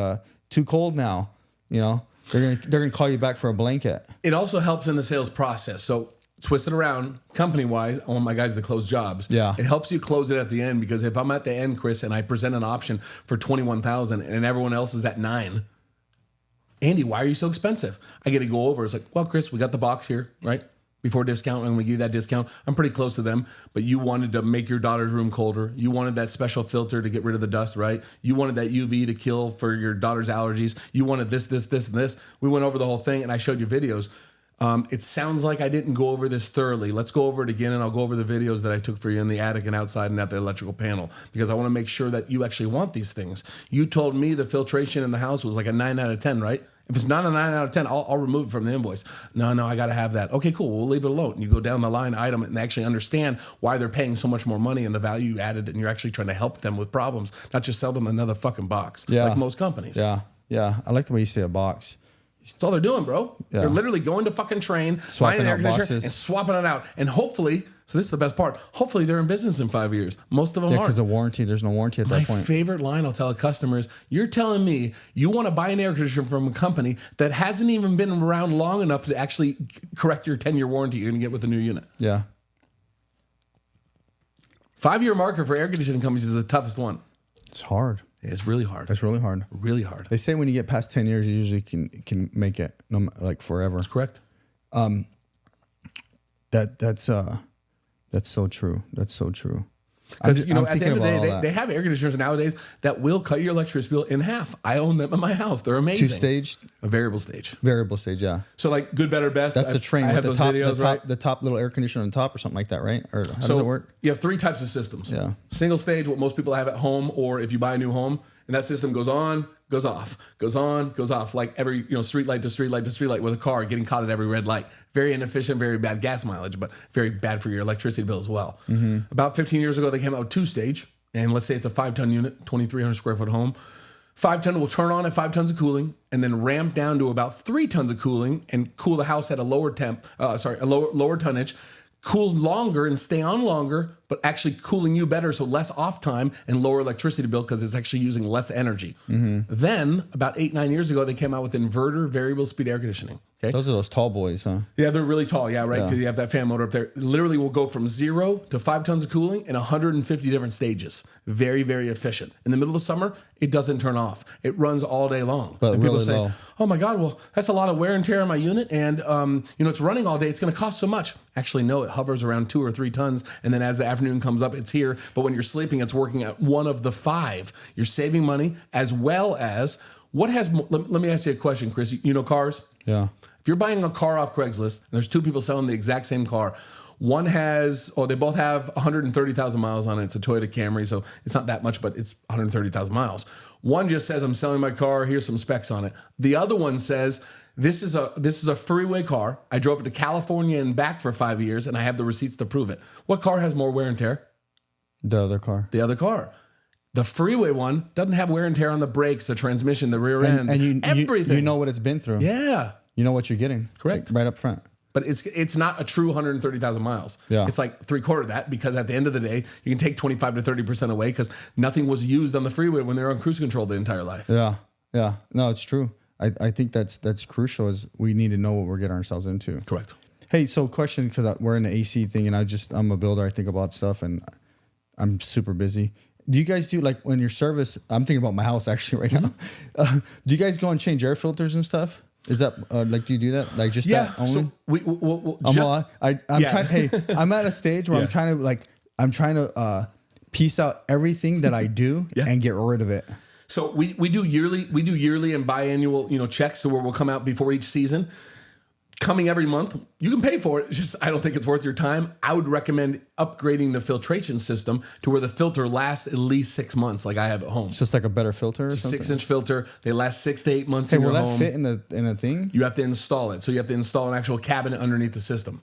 too cold now. They're gonna call you back for a blanket. It also helps in the sales process. So twist it around, company wise, I want my guys to close jobs. Yeah, it helps you close it at the end, because if I'm at the end, Chris, and I present an option for $21,000 and everyone else is at $9,000. Andy, why are you so expensive? I get to go over. It's like, well, Chris, we got the box here, right? Before discount, and we give you that discount. I'm pretty close to them, but you wanted to make your daughter's room colder. You wanted that special filter to get rid of the dust, right? You wanted that UV to kill for your daughter's allergies. You wanted this, and this. We went over the whole thing, and I showed you videos. It sounds like I didn't go over this thoroughly. Let's go over it again, and I'll go over the videos that I took for you in the attic and outside and at the electrical panel, because I want to make sure that you actually want these things. You told me the filtration in the house was like a 9 out of 10, right? If it's not a 9 out of 10, I'll remove it from the invoice. No, I got to have that. Okay, cool. We'll leave it alone. You go down the line item and actually understand why they're paying so much more money and the value you added, and you're actually trying to help them with problems, not just sell them another fucking box like most companies. Yeah. I like the way you say a box. That's all they're doing, bro. Yeah. They're literally going to fucking train, buying an air conditioner, and swapping it out. And hopefully, so this is the best part, hopefully they're in business in 5 years. Most of them aren't. Because the warranty, there's no warranty at that point. My favorite line I'll tell a customer is, you're telling me you want to buy an air conditioner from a company that hasn't even been around long enough to actually correct your 10-year warranty you're going to get with the new unit. Yeah. 5-year marker for air conditioning companies is the toughest one. It's hard. It's really hard. It's really hard. Really hard. They say when you get past 10 years, you usually can make it like forever. That's correct. That's so true. That's so true. Because at the end of the day, they have air conditioners nowadays that will cut your electricity bill in half. I own them at my house. They're amazing. 2-stage? A variable stage. Variable stage, yeah. So like good, better, best. That's the train with the top little air conditioner on top or something like that, right? Or how does it work? You have 3 types of systems. Yeah. Single stage, what most people have at home, or if you buy a new home, and that system goes on, goes off, goes on, goes off, like every street light to street light to street light with a car getting caught at every red light. Very inefficient, very bad gas mileage, but very bad for your electricity bill as well. Mm-hmm. About 15 years ago, they came out with 2-stage, and let's say it's a 5-ton unit, 2,300 square foot home. 5-ton will turn on at 5 tons of cooling, and then ramp down to about 3 tons of cooling and cool the house at a lower lower tonnage. Cool longer and stay on longer, but actually cooling you better, so less off time and lower electricity bill because it's actually using less energy. Mm-hmm. Then, about 8-9 years ago, they came out with inverter variable speed air conditioning. Okay? Those are those tall boys, huh? Yeah, they're really tall. Yeah, right. Because you have that fan motor up there. Literally will go from 0 to 5 tons of cooling in 150 different stages. Very, very efficient. In the middle of the summer, it doesn't turn off. It runs all day long. But and people say, low. "Oh my God, well, that's a lot of wear and tear on my unit, and it's running all day. It's going to cost so much." Actually, no. It hovers around 2 or 3 tons, and then as the afternoon comes up, it's here. But when you're sleeping, it's working at one of the 5. You're saving money, as well as what has. Let me ask you a question, Chris. You know cars? Yeah. If you're buying a car off Craigslist, and there's 2 people selling the exact same car, one has, they both have 130,000 miles on it. It's a Toyota Camry, so it's not that much, but it's 130,000 miles. One just says, "I'm selling my car. Here's some specs on it." The other one says, This is a freeway car. I drove it to California and back for 5 years, and I have the receipts to prove it. What car has more wear and tear? The other car. The other car. The freeway one doesn't have wear and tear on the brakes, the transmission, the rear end, and everything. You know what it's been through. Yeah. You know what you're getting. Correct. Like, right up front. But it's not a true 130,000 miles. Yeah. It's like 3/4 of that, because at the end of the day, you can take 25 to 30% away because nothing was used on the freeway when they were on cruise control the entire life. Yeah. Yeah. No, it's true. I think that's crucial, is we need to know what we're getting ourselves into. Correct. Hey, so question, because we're in the AC thing, and I'm a builder. I think about stuff, and I'm super busy. Do you guys do, like, when your service, I'm thinking about my house actually right now. Do you guys go and change air filters and stuff? Is that like, do you do that? Like, just that only? So we'll I'm just, trying. Hey, I'm at a stage where I'm trying to piece out everything that I do and get rid of it. So we do yearly and biannual, checks, so where we'll come out before each season. Coming every month, you can pay for it. It's just, I don't think it's worth your time. I would recommend upgrading the filtration system to where the filter lasts at least 6 months, like I have at home. It's just like a better filter or something? 6-inch filter. They last 6 to 8 months in your home. Will that fit in a thing? You have to install it. So you have to install an actual cabinet underneath the system.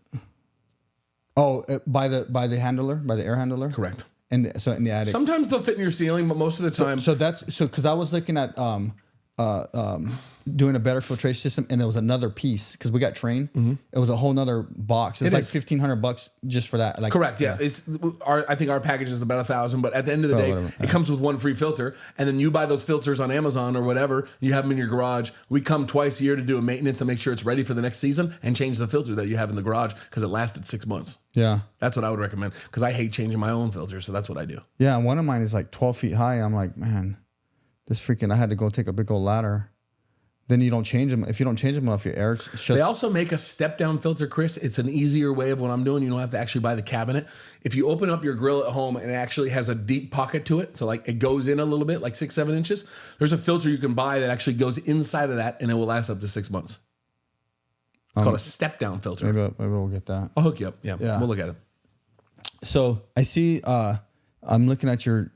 Oh, by the handler, by the air handler? Correct. And so in the attic. Sometimes they'll fit in your ceiling, but most of the time. So because I was looking at doing a better filtration system, and it was another piece because we got trained. Mm-hmm. It was a whole nother box. It's like $1,500 just for that. Like, correct. Yeah. I think our package is about $1,000, but at the end of the day, it comes with one free filter, and then you buy those filters on Amazon or whatever. You have them in your garage. We come twice a year to do a maintenance to make sure it's ready for the next season and change the filter that you have in the garage because it lasted 6 months. Yeah. That's what I would recommend because I hate changing my own filter. So that's what I do. Yeah. And one of mine is like 12 feet high. I'm like, man, I had to go take a big old ladder. Then you don't change them. If you don't change them enough, your air shuts. They also make a step-down filter, Chris. It's an easier way of what I'm doing. You don't have to actually buy the cabinet. If you open up your grill at home and it actually has a deep pocket to it, so like it goes in a little bit, like 6-7 inches, there's a filter you can buy that actually goes inside of that, and it will last up to 6 months. It's called a step-down filter. Maybe we'll get that. I'll hook you up. Yeah, we'll look at it. So I see. I'm looking at your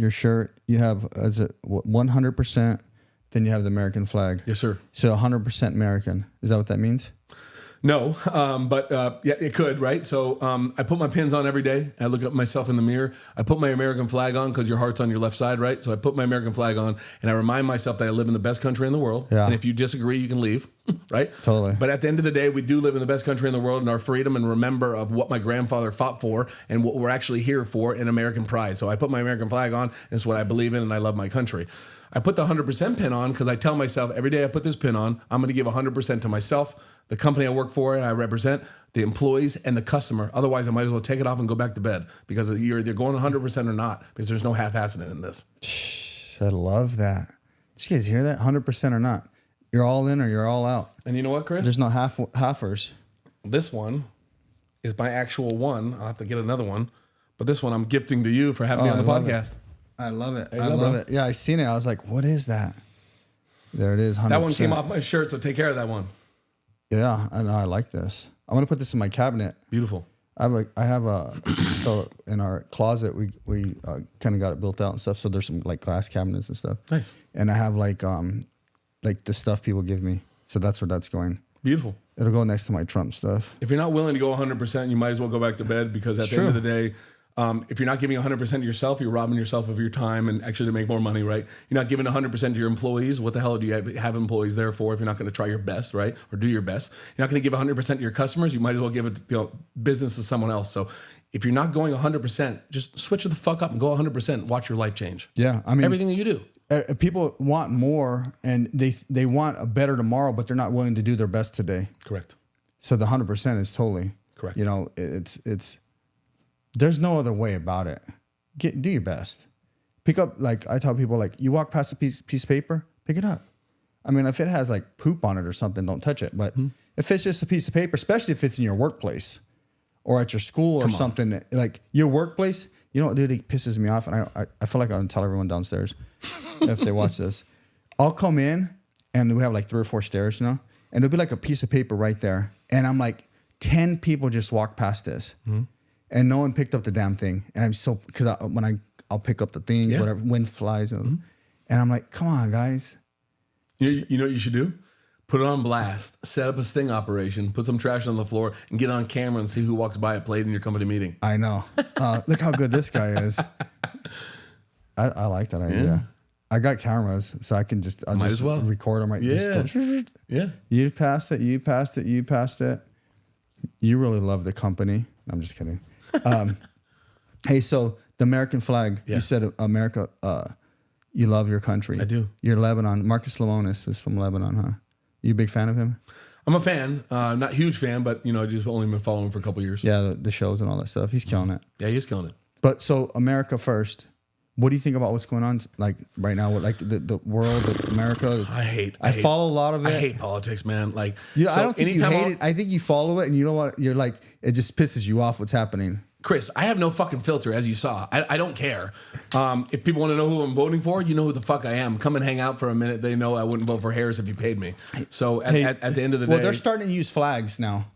shirt. You have 100%. Then you have the American flag. Yes, sir. So 100% American. Is that what that means? No, but yeah, it could, right? So I put my pins on every day. I look at myself in the mirror. I put my American flag on because your heart's on your left side, right? So I put my American flag on, and I remind myself that I live in the best country in the world. Yeah. And if you disagree, you can leave, right? Totally. But at the end of the day, we do live in the best country in the world, and our freedom, and remember of what my grandfather fought for and what we're actually here for in American pride. So I put my American flag on. It's what I believe in, and I love my country. I put the 100% pin on because I tell myself every day I put this pin on, I'm going to give 100% to myself, the company I work for and I represent, the employees, and the customer. Otherwise, I might as well take it off and go back to bed because you're either going 100% or not, because there's no half-assing it in this. I love that. Did you guys hear that? 100% or not. You're all in or you're all out. And you know what, Chris? There's no halfers. This one is my actual one. I'll have to get another one. But this one I'm gifting to you for having me on the podcast. I love it. I love it. Yeah, I seen it. I was like, what is that? There it is. 100%. That one came off my shirt, so take care of that one. Yeah, I know. I like this. I'm gonna put this in my cabinet. Beautiful. I have a so in our closet we kind of got it built out and stuff. So there's some like glass cabinets and stuff. Nice. And I have like the stuff people give me. So that's where that's going. Beautiful. It'll go next to my Trump stuff. If you're not willing to go 100%, you might as well go back to bed because at the end of the day, if you're not giving 100% to yourself, you're robbing yourself of your time and actually to make more money, right? You're not giving 100% to your employees. What the hell do you have employees there for if you're not going to try your best, right? Or do your best. You're not going to give 100% to your customers. You might as well give it, business to someone else. So if you're not going 100%, just switch it the fuck up and go 100%. Watch your life change. Yeah, I mean everything that you do. People want more and they want a better tomorrow, but they're not willing to do their best today. Correct. So the 100% is totally correct. It's there's no other way about it. Do your best. Pick up, like I tell people, like you walk past a piece of paper, pick it up. I mean, if it has like poop on it or something, don't touch it. But if it's just a piece of paper, especially if it's in your workplace or at your school or something, like your workplace, you know what, dude, it pisses me off. And I feel like I'm gonna tell everyone downstairs if they watch this. I'll come in and we have like 3 or 4 stairs, and there'll be like a piece of paper right there. And I'm like, 10 people just walked past this. And no one picked up the damn thing. And I'm so, because I'll pick up the things, whatever, wind flies. And I'm like, come on, guys. You know what you should do? put it on blast, set up a sting operation, put some trash on the floor, and get on camera and see who walks by it played in your company meeting. I know. Look how good this guy is. I like that idea. Yeah. I got cameras, so I can I'll just record them. Yeah. You passed it. You passed it. You passed it. You really love the company. I'm just kidding. Hey, so the American flag. Yeah. You said America. You love your country. I do. You're Lebanon. Marcus Lemonis is from Lebanon, huh? You a big fan of him? I'm a fan. Not a huge fan, but I just only been following him for a couple of years. Yeah, the shows and all that stuff. He's killing it. Yeah, he's killing it. But so America first. What do you think about what's going on like right now with like the world of America? I follow a lot of it. I hate politics, man. Like, I don't think you hate it. I think you follow it, and you know what? You're like, it just pisses you off what's happening. Chris, I have no fucking filter, as you saw. I don't care. If people want to know who I'm voting for, you know who the fuck I am. Come and hang out for a minute. They know I wouldn't vote for Harris if you paid me. So at the end of the day, they're starting to use flags now.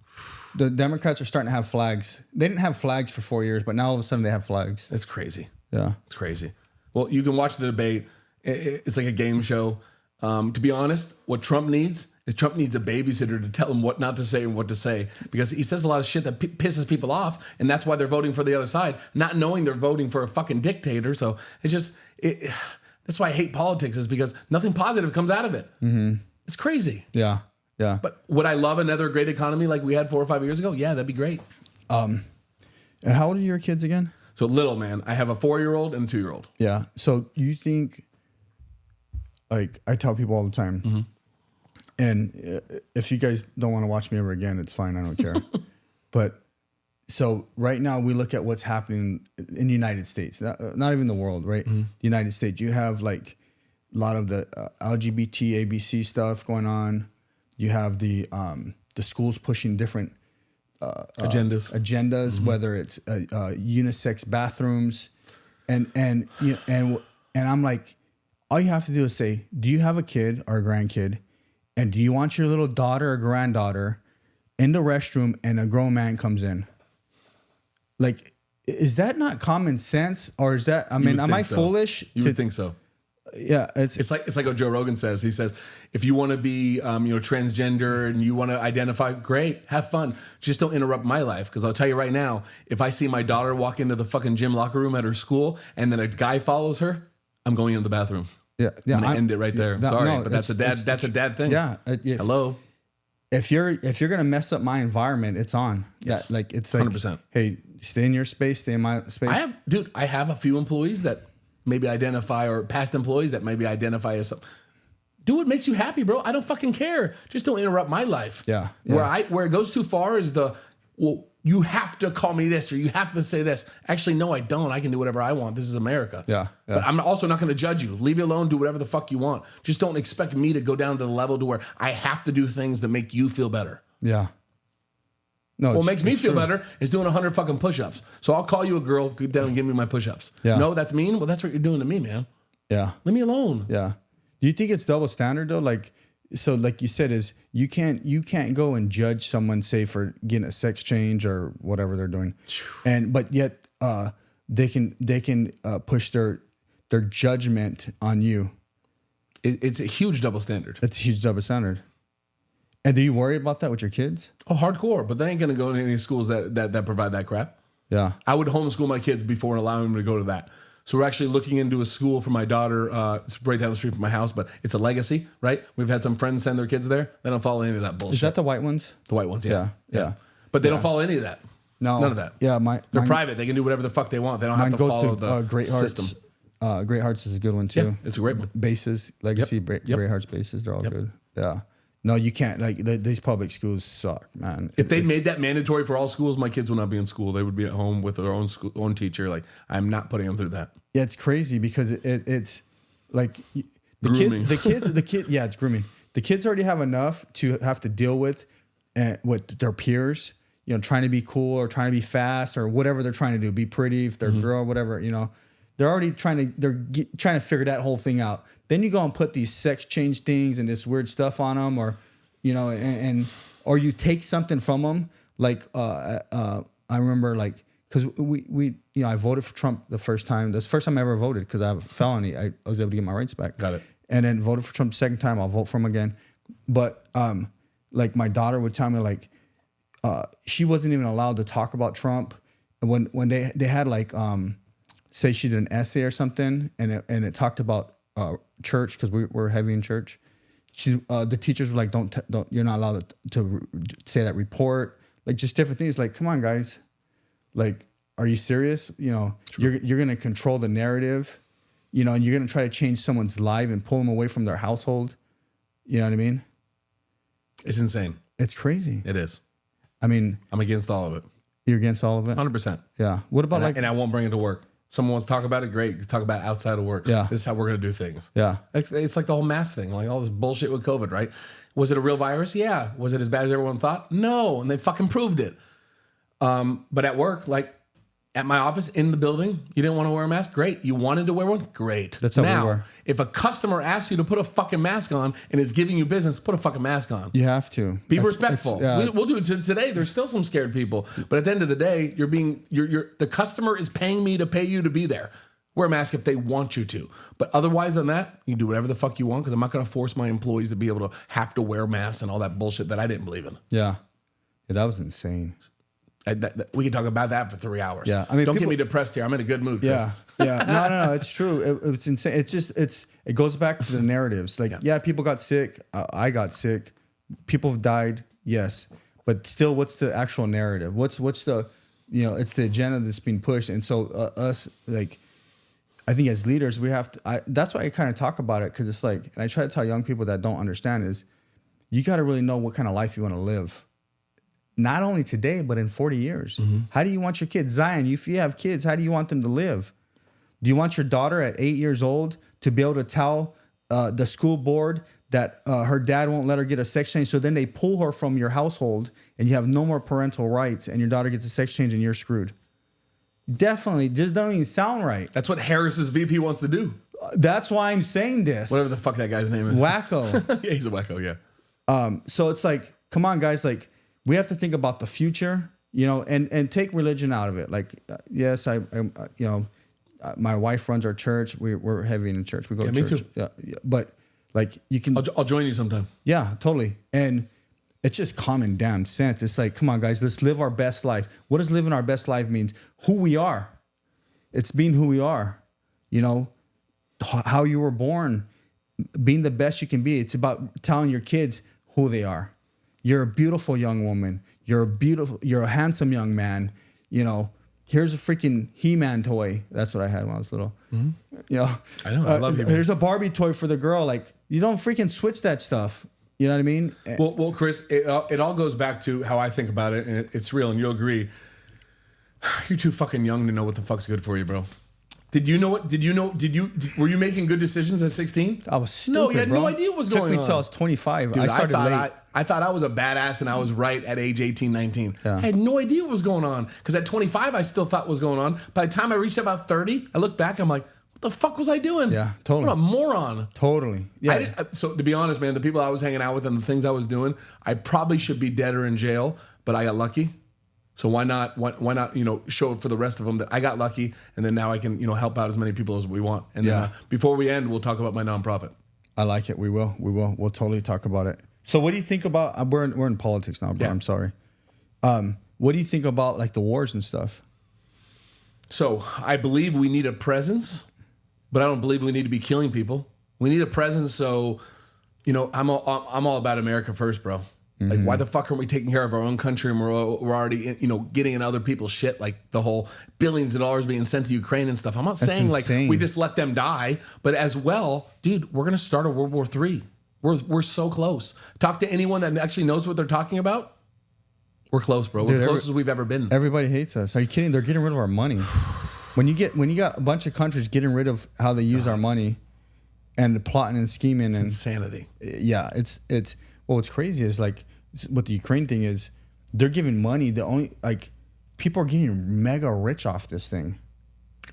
The Democrats are starting to have flags. They didn't have flags for 4 years, but now all of a sudden they have flags. It's crazy. Yeah, it's crazy. Well, you can watch the debate. It's like a game show. To be honest, what Trump needs is a babysitter to tell him what not to say and what to say, because he says a lot of shit that pisses people off, and that's why they're voting for the other side, not knowing they're voting for a fucking dictator. So it's just that's why I hate politics, is because nothing positive comes out of it. Mm-hmm. It's crazy. Yeah. But would I love another great economy like we had 4 or 5 years ago? Yeah, that'd be great. And how old are your kids again? So little, man. I have a 4-year-old and a 2-year-old. Yeah. So you think, like I tell people all the time, mm-hmm. and if you guys don't want to watch me ever again, it's fine. I don't care. But so right now we look at what's happening in the United States, not even the world, right? Mm-hmm. The United States. You have like a lot of the LGBT, ABC stuff going on. You have the schools pushing different agendas, mm-hmm. whether it's unisex bathrooms, and I'm like, all you have to do is say, do you have a kid or a grandkid, and do you want your little daughter or granddaughter in the restroom and a grown man comes in? Like, is that not common sense, or is that? I mean, am I foolish? You would think so. Yeah, it's like what Joe Rogan says. He says, if you want to be transgender and you want to identify, great, have fun. Just don't interrupt my life, because I'll tell you right now, if I see my daughter walk into the fucking gym locker room at her school and then a guy follows her, I'm going into the bathroom. Yeah, I'm gonna end it right there. Sorry, but that's a dad thing. Yeah. Hello. If you're gonna mess up my environment, it's on. Yes. Yeah, like it's like 100%. Hey, stay in your space, stay in my space. I have a few employees that maybe identify, or past employees that maybe identify as something. Do what makes you happy, bro. I don't fucking care. Just don't interrupt my life. Yeah. Where it goes too far is you have to call me this, or you have to say this. Actually, no, I don't. I can do whatever I want. This is America. Yeah. But I'm also not going to judge you. Leave you alone. Do whatever the fuck you want. Just don't expect me to go down to the level to where I have to do things that make you feel better. Yeah. No, what makes me feel better is doing 100 fucking push-ups. So I'll call you a girl, go down and give me my push-ups. Yeah. No, that's mean. Well, that's what you're doing to me, man. Yeah. Leave me alone. Yeah. Do you think it's double standard though? Like, so like you said, is you can't go and judge someone, say, for getting a sex change or whatever they're doing, but yet they can push their judgment on you. It's a huge double standard. It's a huge double standard. And do you worry about that with your kids? Oh, hardcore. But they ain't going to go to any schools that provide that crap. Yeah. I would homeschool my kids before allowing them to go to that. So we're actually looking into a school for my daughter. It's right down the street from my house, but it's a legacy, right? We've had some friends send their kids there. They don't follow any of that bullshit. Is that the white ones? The white ones, yeah. But they don't follow any of that. No. None of that. Yeah, they're private. They can do whatever the fuck they want. They don't have to follow the Great Hearts system. Great Hearts is a good one too. Yeah, it's a great one. Bases, legacy, Great Hearts bases, they're all good. Yeah. No, you can't. Like these public schools suck, man. If they made that mandatory for all schools, my kids would not be in school. They would be at home with their own teacher. Like, I'm not putting them through that. Yeah, it's crazy because it's like the kids. Yeah, it's grooming. The kids already have enough to have to deal with their peers. You know, trying to be cool or trying to be fast or whatever they're trying to do. Be pretty if they're a girl, whatever. You know, they're already trying to figure that whole thing out. Then you go and put these sex change things and this weird stuff on them, or, you know, or you take something from them. Like, I remember, like, because we you know, I voted for Trump the first time. That's the first time I ever voted because I have a felony. I was able to get my rights back. Got it. And then voted for Trump the second time. I'll vote for him again. But like my daughter would tell me like she wasn't even allowed to talk about Trump. And when they had like say she did an essay or something and it talked about church, because we're heavy in church. The teachers were like, don't you're not allowed to say that report, like just different things. Like, come on, guys, like, are you serious? You know, you're gonna control the narrative, you know, and you're gonna try to change someone's life and pull them away from their household. You know what I mean? It's insane. It's crazy. It is. I mean, I'm against all of it. You're against all of it? 100%. Yeah. What about and I won't bring it to work. Someone wants to talk about it, great. Talk about it outside of work. Yeah. This is how we're going to do things. Yeah. It's like the whole mask thing, like all this bullshit with COVID, right? Was it a real virus? Yeah. Was it as bad as everyone thought? No. And they fucking proved it. But at work, like at my office, in the building, you didn't want to wear a mask? Great. You wanted to wear one? Great. That's how now, we were. If a customer asks you to put a fucking mask on and is giving you business, put a fucking mask on. You have to. Be respectful. We'll do it today. There's still some scared people. But at the end of the day, the customer is paying me to pay you to be there. Wear a mask if they want you to. But otherwise than that, you can do whatever the fuck you want, because I'm not going to force my employees to be able to have to wear masks and all that bullshit that I didn't believe in. Yeah. That was insane. We can talk about that for 3 hours. Yeah, I mean, don't get me depressed here. I'm in a good mood, Chris. Yeah. No. It's true. It's insane. It goes back to the narratives. Like, yeah, people got sick. I got sick. People have died. Yes, but still, what's the actual narrative? What's the, you know, it's the agenda that's being pushed. And so us, like, I think as leaders, we have to. That's why I kind of talk about it, because it's like, and I try to tell young people that don't understand is, you got to really know what kind of life you want to live. Not only today, but in 40 years. Mm-hmm. How do you want your kids? Zion, if you have kids, how do you want them to live? Do you want your daughter at 8 years old to be able to tell the school board that her dad won't let her get a sex change? So then they pull her from your household and you have no more parental rights, and your daughter gets a sex change and you're screwed. Definitely. Just don't even sound right. That's what Harris's VP wants to do. That's why I'm saying this. Whatever the fuck that guy's name is. Wacko. Yeah, he's a wacko, yeah. So it's like, come on, guys, like, we have to think about the future, you know, and take religion out of it. Like, yes, I you know, my wife runs our church. We're heavy in church. We go to church. Me too. Yeah, but like, you can. I'll join you sometime. Yeah, totally. And it's just common damn sense. It's like, come on, guys, let's live our best life. What does living our best life mean? Who we are. It's being who we are. You know, how you were born, being the best you can be. It's about telling your kids who they are. You're a beautiful young woman. You're a handsome young man. You know, here's a freaking He-Man toy. That's what I had when I was little. Mm-hmm. You know, I know. I love He-Man. Here's a Barbie toy for the girl. Like, you don't freaking switch that stuff. You know what I mean? Well, Chris, it all goes back to how I think about it, and it's real, and you'll agree. You're too fucking young to know what the fuck's good for you, bro. Were you making good decisions at 16? I was stupid, no, you had bro. no idea what was going on. It took me till I was 25. Dude, I started late. I thought I was a badass and I was right at age 18, 19. Yeah. I had no idea what was going on. Because at 25, I still thought what was going on. By the time I reached about 30, I look back, I'm like, what the fuck was I doing? Yeah, totally. What a moron. Totally. Yeah. So to be honest, man, the people I was hanging out with and the things I was doing, I probably should be dead or in jail, but I got lucky. So why not, you know, show it for the rest of them that I got lucky, and then now I can, you know, help out as many people as we want. And then before we end, we'll talk about my nonprofit. I like it. We will. We'll totally talk about it. So what do you think about, we're in politics now, bro. Yeah. I'm sorry. What do you think about like the wars and stuff? So I believe we need a presence, but I don't believe we need to be killing people. We need a presence. So, you know, I'm all about America first, bro. Like, why the fuck aren't we taking care of our own country, and we're already, you know, getting in other people's shit, like the whole billions of dollars being sent to Ukraine and stuff. I'm not saying insane. Like we just let them die, but as well, dude, we're gonna start a World War III. We're so close. Talk to anyone that actually knows what they're talking about. We're close, bro. We're the closest we've ever been. Everybody hates us. Are you kidding? They're getting rid of our money. When you got a bunch of countries getting rid of how they use our money and plotting and scheming, it's insanity. Yeah, it's. Well, what's crazy is like what the Ukraine thing is. They're giving money. The only like people are getting mega rich off this thing.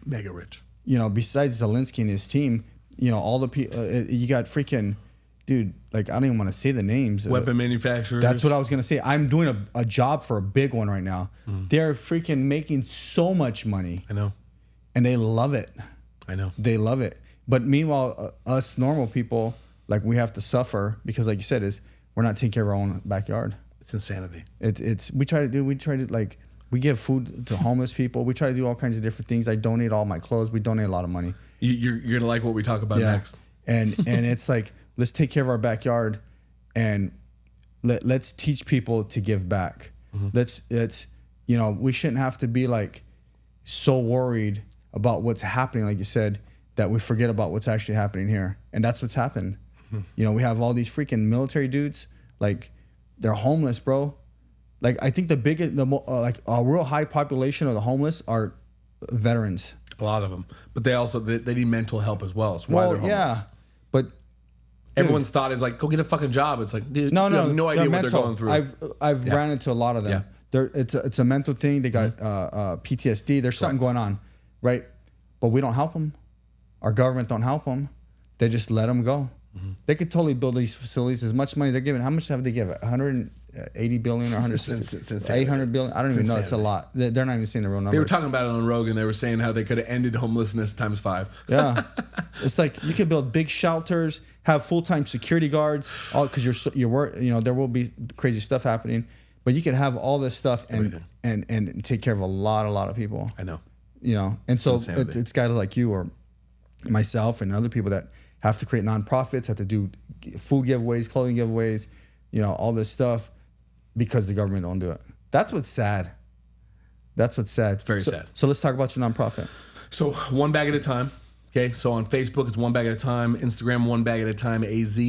Mega rich. You know, besides Zelensky and his team, you know, all the people. You got freaking. Dude, like, I don't even want to say the names. Weapon manufacturers. That's what I was going to say. I'm doing a job for a big one right now. They're freaking making so much money. I know. And they love it. I know. They love it. But meanwhile, us normal people, like we have to suffer because, like you said, we're not taking care of our own backyard. It's insanity. We give food to homeless people. We try to do all kinds of different things. I donate all my clothes. We donate a lot of money. You're gonna like what we talk about next. And it's like, let's take care of our backyard, and let's teach people to give back. Let's we shouldn't have to be like so worried about what's happening, like you said, that we forget about what's actually happening here. And that's what's happened. We have all these freaking military dudes, like they're homeless, bro. Like I think like a real high population of the homeless are veterans. A lot of them, but they need mental help as well. It's why they're homeless. Yeah, but everyone's thought is like, go get a fucking job. It's like, dude, you have no idea what they're going through. I've ran into a lot of them. Yeah. It's a mental thing. They got PTSD. There's something going on, right? But we don't help them. Our government don't help them. They just let them go. They could totally build these facilities. As much money they're giving. How much have they given? 180 billion or 800 billion? I don't even know. It's a lot. They're not even saying the real numbers. They were talking about it on Rogan. They were saying how they could have ended homelessness times 5. Yeah, it's like you could build big shelters, have full-time security guards, all because you're work. There will be crazy stuff happening, but you can have all this stuff and take care of a lot of people. I know. And so it's guys like you or myself and other people that have to create nonprofits, have to do food giveaways, clothing giveaways, all this stuff because the government don't do it. That's what's sad. It's very sad. So let's talk about your nonprofit. So one bag at a time. Okay. So on Facebook, it's one bag at a time. Instagram, one bag at a time, AZ.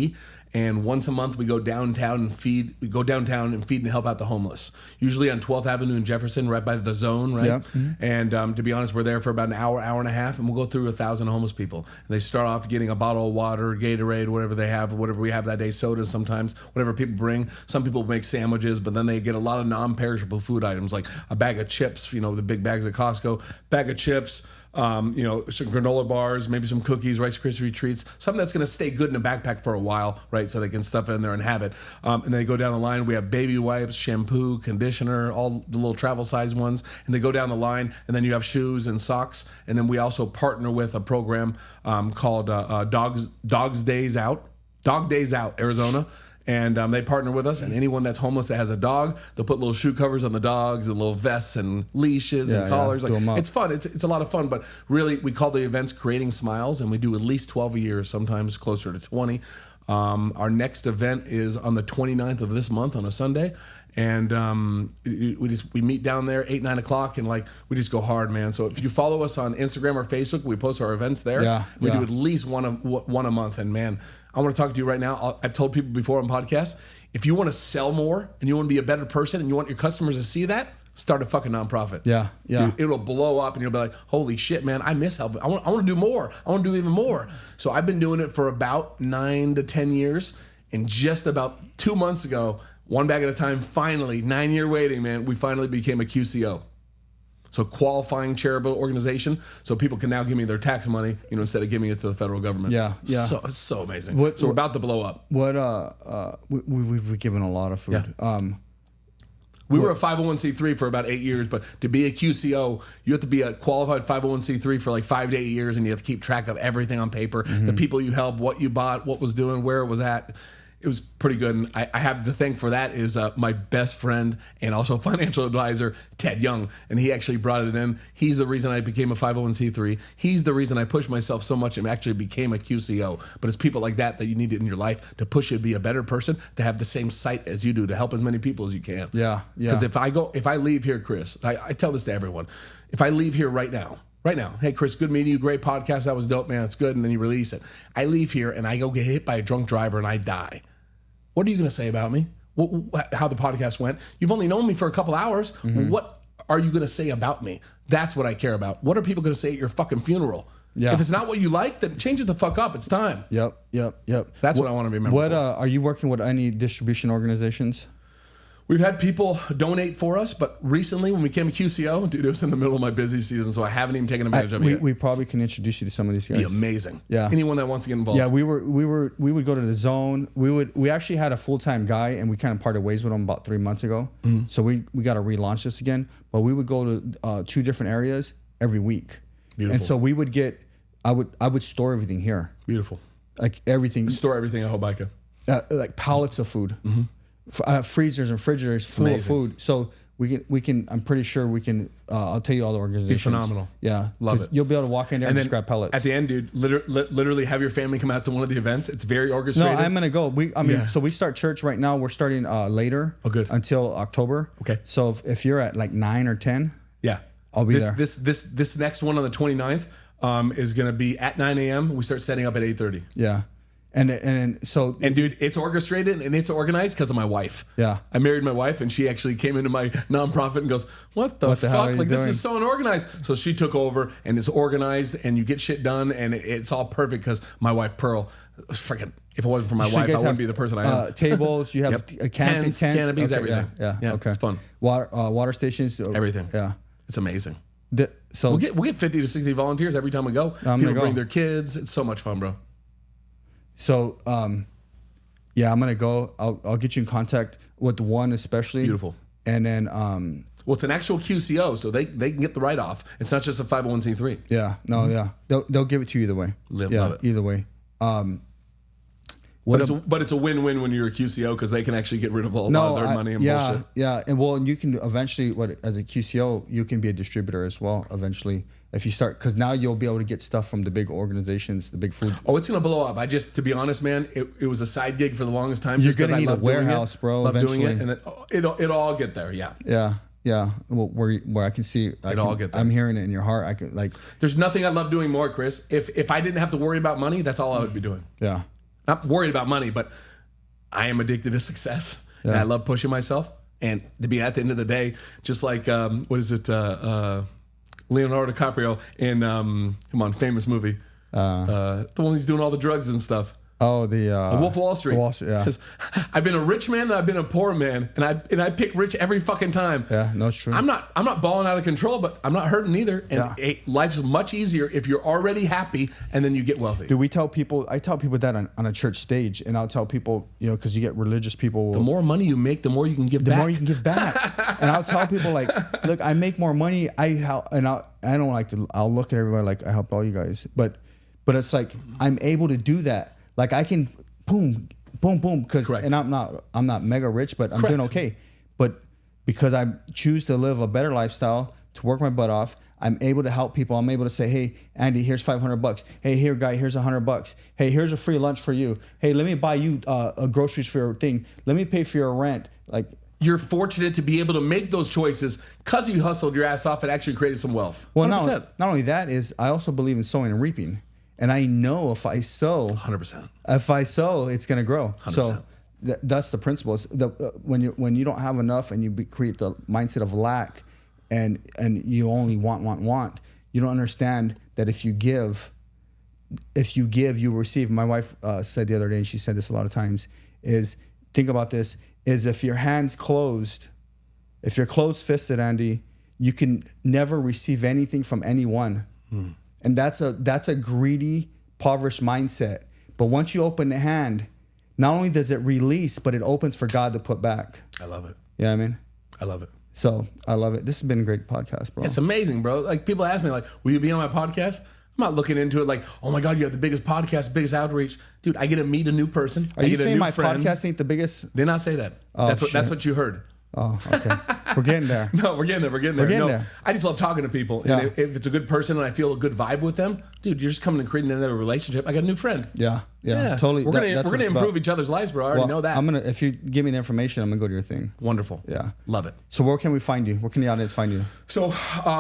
And once a month, we go downtown and feed. We go downtown and feed and help out the homeless. Usually on 12th Avenue in Jefferson, right by the Zone, right? Yeah. And to be honest, we're there for about an hour and a half, and we'll go through 1,000 homeless people. And they start off getting a bottle of water, Gatorade, whatever they have, whatever we have that day, sodas sometimes, whatever people bring. Some people make sandwiches, but then they get a lot of non-perishable food items like a bag of chips, the big bags at Costco, bag of chips. Some granola bars, maybe some cookies, Rice Krispie treats, something that's going to stay good in a backpack for a while, right? So they can stuff it in there and have it. And then they go down the line. We have baby wipes, shampoo, conditioner, all the little travel size ones. And they go down the line, and then you have shoes and socks. And then we also partner with a program called Dog Days Out, Arizona. And they partner with us, and anyone that's homeless that has a dog, they'll put little shoe covers on the dogs and little vests and leashes and collars. It's fun. It's a lot of fun, but really we call the events Creating Smiles, and we do at least 12 a year, sometimes closer to 20. Our next event is on the 29th of this month on a Sunday. And we meet down there 8, 9 o'clock, and we just go hard, man. So if you follow us on Instagram or Facebook, we post our events there. We do at least one a month. And man, I want to talk to you right now. I've told people before on podcasts, if you want to sell more and you want to be a better person and you want your customers to see that, start a fucking nonprofit. Yeah. Dude, it'll blow up and you'll be like, holy shit, man, I miss helping. I want to do more. I want to do even more. So I've been doing it for about 9 to 10 years. And just about 2 months ago, one bag at a time, finally, 9-year waiting, man, we finally became a QCO. So qualifying charitable organization, so people can now give me their tax money, instead of giving it to the federal government. Yeah. So it's so amazing. So we're about to blow up. We've given a lot of food. Yeah. We were a 501c3 for about 8 years, but to be a QCO, you have to be a qualified 501c3 for 5 to 8 years, and you have to keep track of everything on paper, the people you helped, what you bought, what was doing, where it was at. It was pretty good, and I have to thank for that is my best friend and also financial advisor, Ted Young, and he actually brought it in. He's the reason I became a 501c3. He's the reason I pushed myself so much and actually became a QCO. But it's people like that you need in your life to push you to be a better person, to have the same sight as you do, to help as many people as you can. Yeah. Because if I leave here, Chris, I tell this to everyone, if I leave here right now, hey, Chris, good meeting you. Great podcast. That was dope, man. It's good. And then you release it. I leave here and I go get hit by a drunk driver and I die. What are you going to say about me? How the podcast went? You've only known me for a couple hours. What are you going to say about me? That's what I care about. What are people going to say at your fucking funeral? Yeah. If it's not what you like, then change it the fuck up. It's time. Yep. That's what I want to remember. What are you working with any distribution organizations? We've had people donate for us, but recently when we became a QCO, dude, it was in the middle of my busy season, so I haven't even taken advantage of it yet. We probably can introduce you to some of these guys. It'd be amazing. Yeah. Anyone that wants to get involved. Yeah, we would go to the Zone. We actually had a full-time guy, and we kind of parted ways with him about 3 months ago. So we got to relaunch this again. But we would go to 2 different areas every week. Beautiful. And so we would I would store everything here. Beautiful. like everything. Store everything at Hobaica. Like pallets of food, freezers and refrigerators full of food. So we can. I'm pretty sure we can. I'll tell you all the organizations. Be phenomenal. Yeah, love it. You'll be able to walk in there and just grab pellets. At the end, dude, literally have your family come out to one of the events. It's very orchestrated. No, I'm gonna go. So we start church right now. We're starting later. Oh, good. Until October. Okay. So if you're at like 9 or 10, yeah, I'll be there. This next one on the 29th is gonna be at 9 a.m. We start setting up at 8:30. Yeah. And dude, it's orchestrated and it's organized because of my wife. Yeah, I married my wife, and she actually came into my nonprofit and goes, "What the fuck? Like, this is so unorganized." So she took over, and it's organized, and you get shit done, and it's all perfect because my wife Pearl, freaking. If it wasn't for my wife, I wouldn't be the person I am. Tables, you have tents, canopies, everything. Yeah. Okay, it's fun. Water stations, everything. Yeah, it's amazing. So we'll get 50 to 60 volunteers every time we go. People bring their kids. It's so much fun, bro. So, yeah, I'm gonna go. I'll get you in contact with one especially. Beautiful. And then, well, it's an actual QCO, so they can get the write off. It's not just a 501c3. Yeah. No. Yeah. They'll give it to you either way. Love it. Either way. But it's a win-win when you're a QCO because they can actually get rid of a lot of their money and bullshit. Yeah, and you can eventually, as a QCO, you can be a distributor as well eventually if you start, because now you'll be able to get stuff from the big organizations, the big food. Oh, it's gonna blow up. To be honest, man, it was a side gig for the longest time. You're gonna need a warehouse, bro. Love eventually, doing it, and it'll all get there. Yeah. Yeah. Yeah, well, where I can see, all get there. I'm hearing it in your heart. I can like. There's nothing I love doing more, Chris. If I didn't have to worry about money, that's all I would be doing. Yeah. Not worried about money, but I am addicted to success, and I love pushing myself. And to be at the end of the day, just like what is it, Leonardo DiCaprio in famous movie, the one he's doing all the drugs and stuff. Oh, the Wolf of Wall Street. Yeah. I've been a rich man and I've been a poor man, and I pick rich every fucking time. Yeah, no, it's true. I'm not balling out of control, but I'm not hurting either. And life's much easier if you're already happy and then you get wealthy. Dude, I tell people that on a church stage, and I'll tell people, because you get religious people. The more money you make, the more you can give back. The more you can give back. And I'll tell people like, look, I make more money. I'll look at everybody like I help all you guys, but it's like I'm able to do that. Like I can boom, because and I'm not mega rich, but I'm doing okay. But because I choose to live a better lifestyle, to work my butt off, I'm able to help people. I'm able to say, hey, Andy, here's $500. Hey, here, guy, here's $100. Hey, here's a free lunch for you. Hey, let me buy you groceries for your thing. Let me pay for your rent. Like, you're fortunate to be able to make those choices because you hustled your ass off and actually created some wealth. Well, not only that is I also believe in sowing and reaping. And I know if I sow, 100%. If I sow, it's going to grow. 100%. So that's the principle. When you don't have enough and you create the mindset of lack, and you only want, you don't understand that if you give, you receive. My wife said the other day, and she said this a lot of times, is think about this: is if your hand's closed, if you're closed-fisted, Andy, you can never receive anything from anyone. And that's a greedy, impoverished mindset. But once you open the hand, not only does it release, but it opens for God to put back. I love it. You know what I mean? I love it. So I love it. This has been a great podcast, bro. It's amazing, bro. Like people ask me, like, will you be on my podcast? I'm not looking into it like, oh my God, you have the biggest podcast, biggest outreach. Dude, I get to meet a new person. Are you saying my podcast ain't the biggest? Did not say that. Oh, that's what you heard. Oh, okay. We're getting there. No, we're getting there. I just love talking to people. Yeah. And if it's a good person and I feel a good vibe with them, dude, you're just coming and creating another relationship. I got a new friend. Yeah, totally. We're gonna improve each other's lives, bro. I already know that. If you give me the information, I'm gonna go to your thing. Wonderful. Yeah. Love it. So where can we find you? Where can the audience find you? So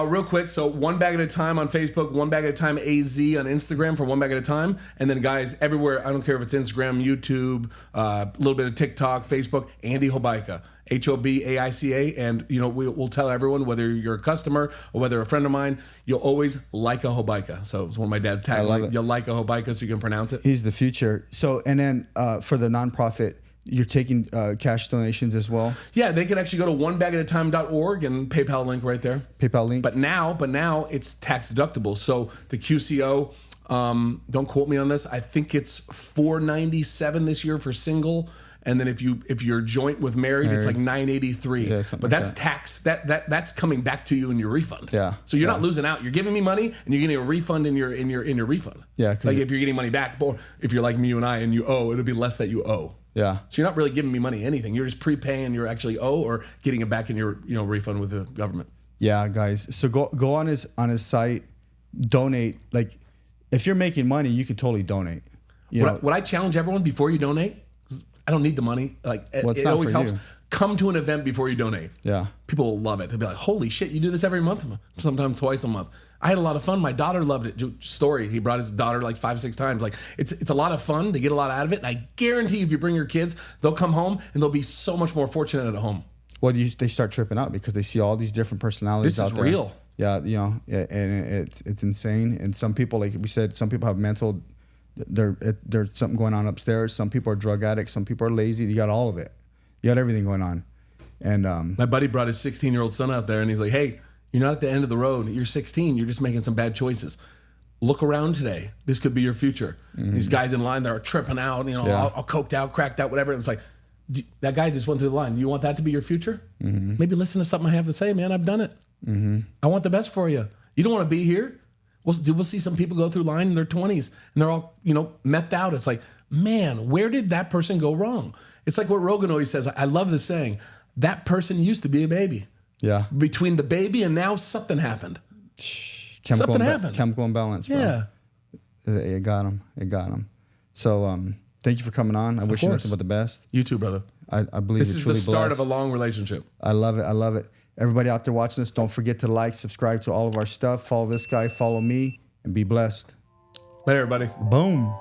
real quick, One Bag at a Time on Facebook, One Bag at a Time AZ on Instagram for One Bag at a Time. And then guys, everywhere, I don't care if it's Instagram, YouTube, a little bit of TikTok, Facebook, Andy Hobaica. Hobaica, and we'll tell everyone, whether you're a customer or whether a friend of mine, you'll always like a Hobaica. So it's one of my dad's taglines. You'll like a Hobaica, so you can pronounce it. He's the future. So and then for the nonprofit, you're taking cash donations as well. Yeah, they can actually go to onebagatatime.org and PayPal link right there. PayPal link. But now it's tax deductible. So the QCO, don't quote me on this. I think it's $497 this year for single. And then if you're joint with married, it's like $983. Yeah, but that's tax. That's coming back to you in your refund. Yeah. So you're not losing out. You're giving me money and you're getting a refund in your refund. Yeah. Like if you're getting money back, or if you're like me, you and I, and you owe, it'll be less that you owe. Yeah. So you're not really giving me money anything. You're just prepaying your actually owe or getting it back in your refund with the government. Yeah, guys. So go on his site, donate. Like if you're making money, you can totally donate. What I challenge everyone before you donate, I don't need the money. Like it always helps. Come to an event before you donate. Yeah. People will love it. They'll be like, holy shit, you do this every month? Sometimes twice a month. I had a lot of fun. My daughter loved it. Story. He brought his daughter like 5-6 times. Like it's a lot of fun. They get a lot out of it. And I guarantee if you bring your kids, they'll come home and they'll be so much more fortunate at home. Well, they start tripping out because they see all these different personalities out there. This is real. Yeah, and it's insane. And some people, like we said, some people have mental. There's something going on upstairs. Some people are drug addicts. Some people are lazy. You got all of it. You got everything going on. And my buddy brought his 16-year-old son out there, and he's like, "Hey, you're not at the end of the road. You're 16. You're just making some bad choices. Look around today. This could be your future." Mm-hmm. These guys in line, they're tripping out, all coked out, cracked out, whatever. And it's like, that guy just went through the line. You want that to be your future? Mm-hmm. Maybe listen to something I have to say, man. I've done it. Mm-hmm. I want the best for you. You don't want to be here. We'll see some people go through line in their 20s and they're all, methed out. It's like, man, where did that person go wrong? It's like what Rogan always says. I love this saying. That person used to be a baby. Yeah. Between the baby and now, something happened. Something happened. Chemical imbalance, bro. Yeah. It got him. So thank you for coming on. I wish you nothing but the best. You too, brother. I believe this is the start of a long relationship. I love it. Everybody out there watching this, don't forget to like, subscribe to all of our stuff. Follow this guy, follow me, and be blessed. Later, everybody. Boom.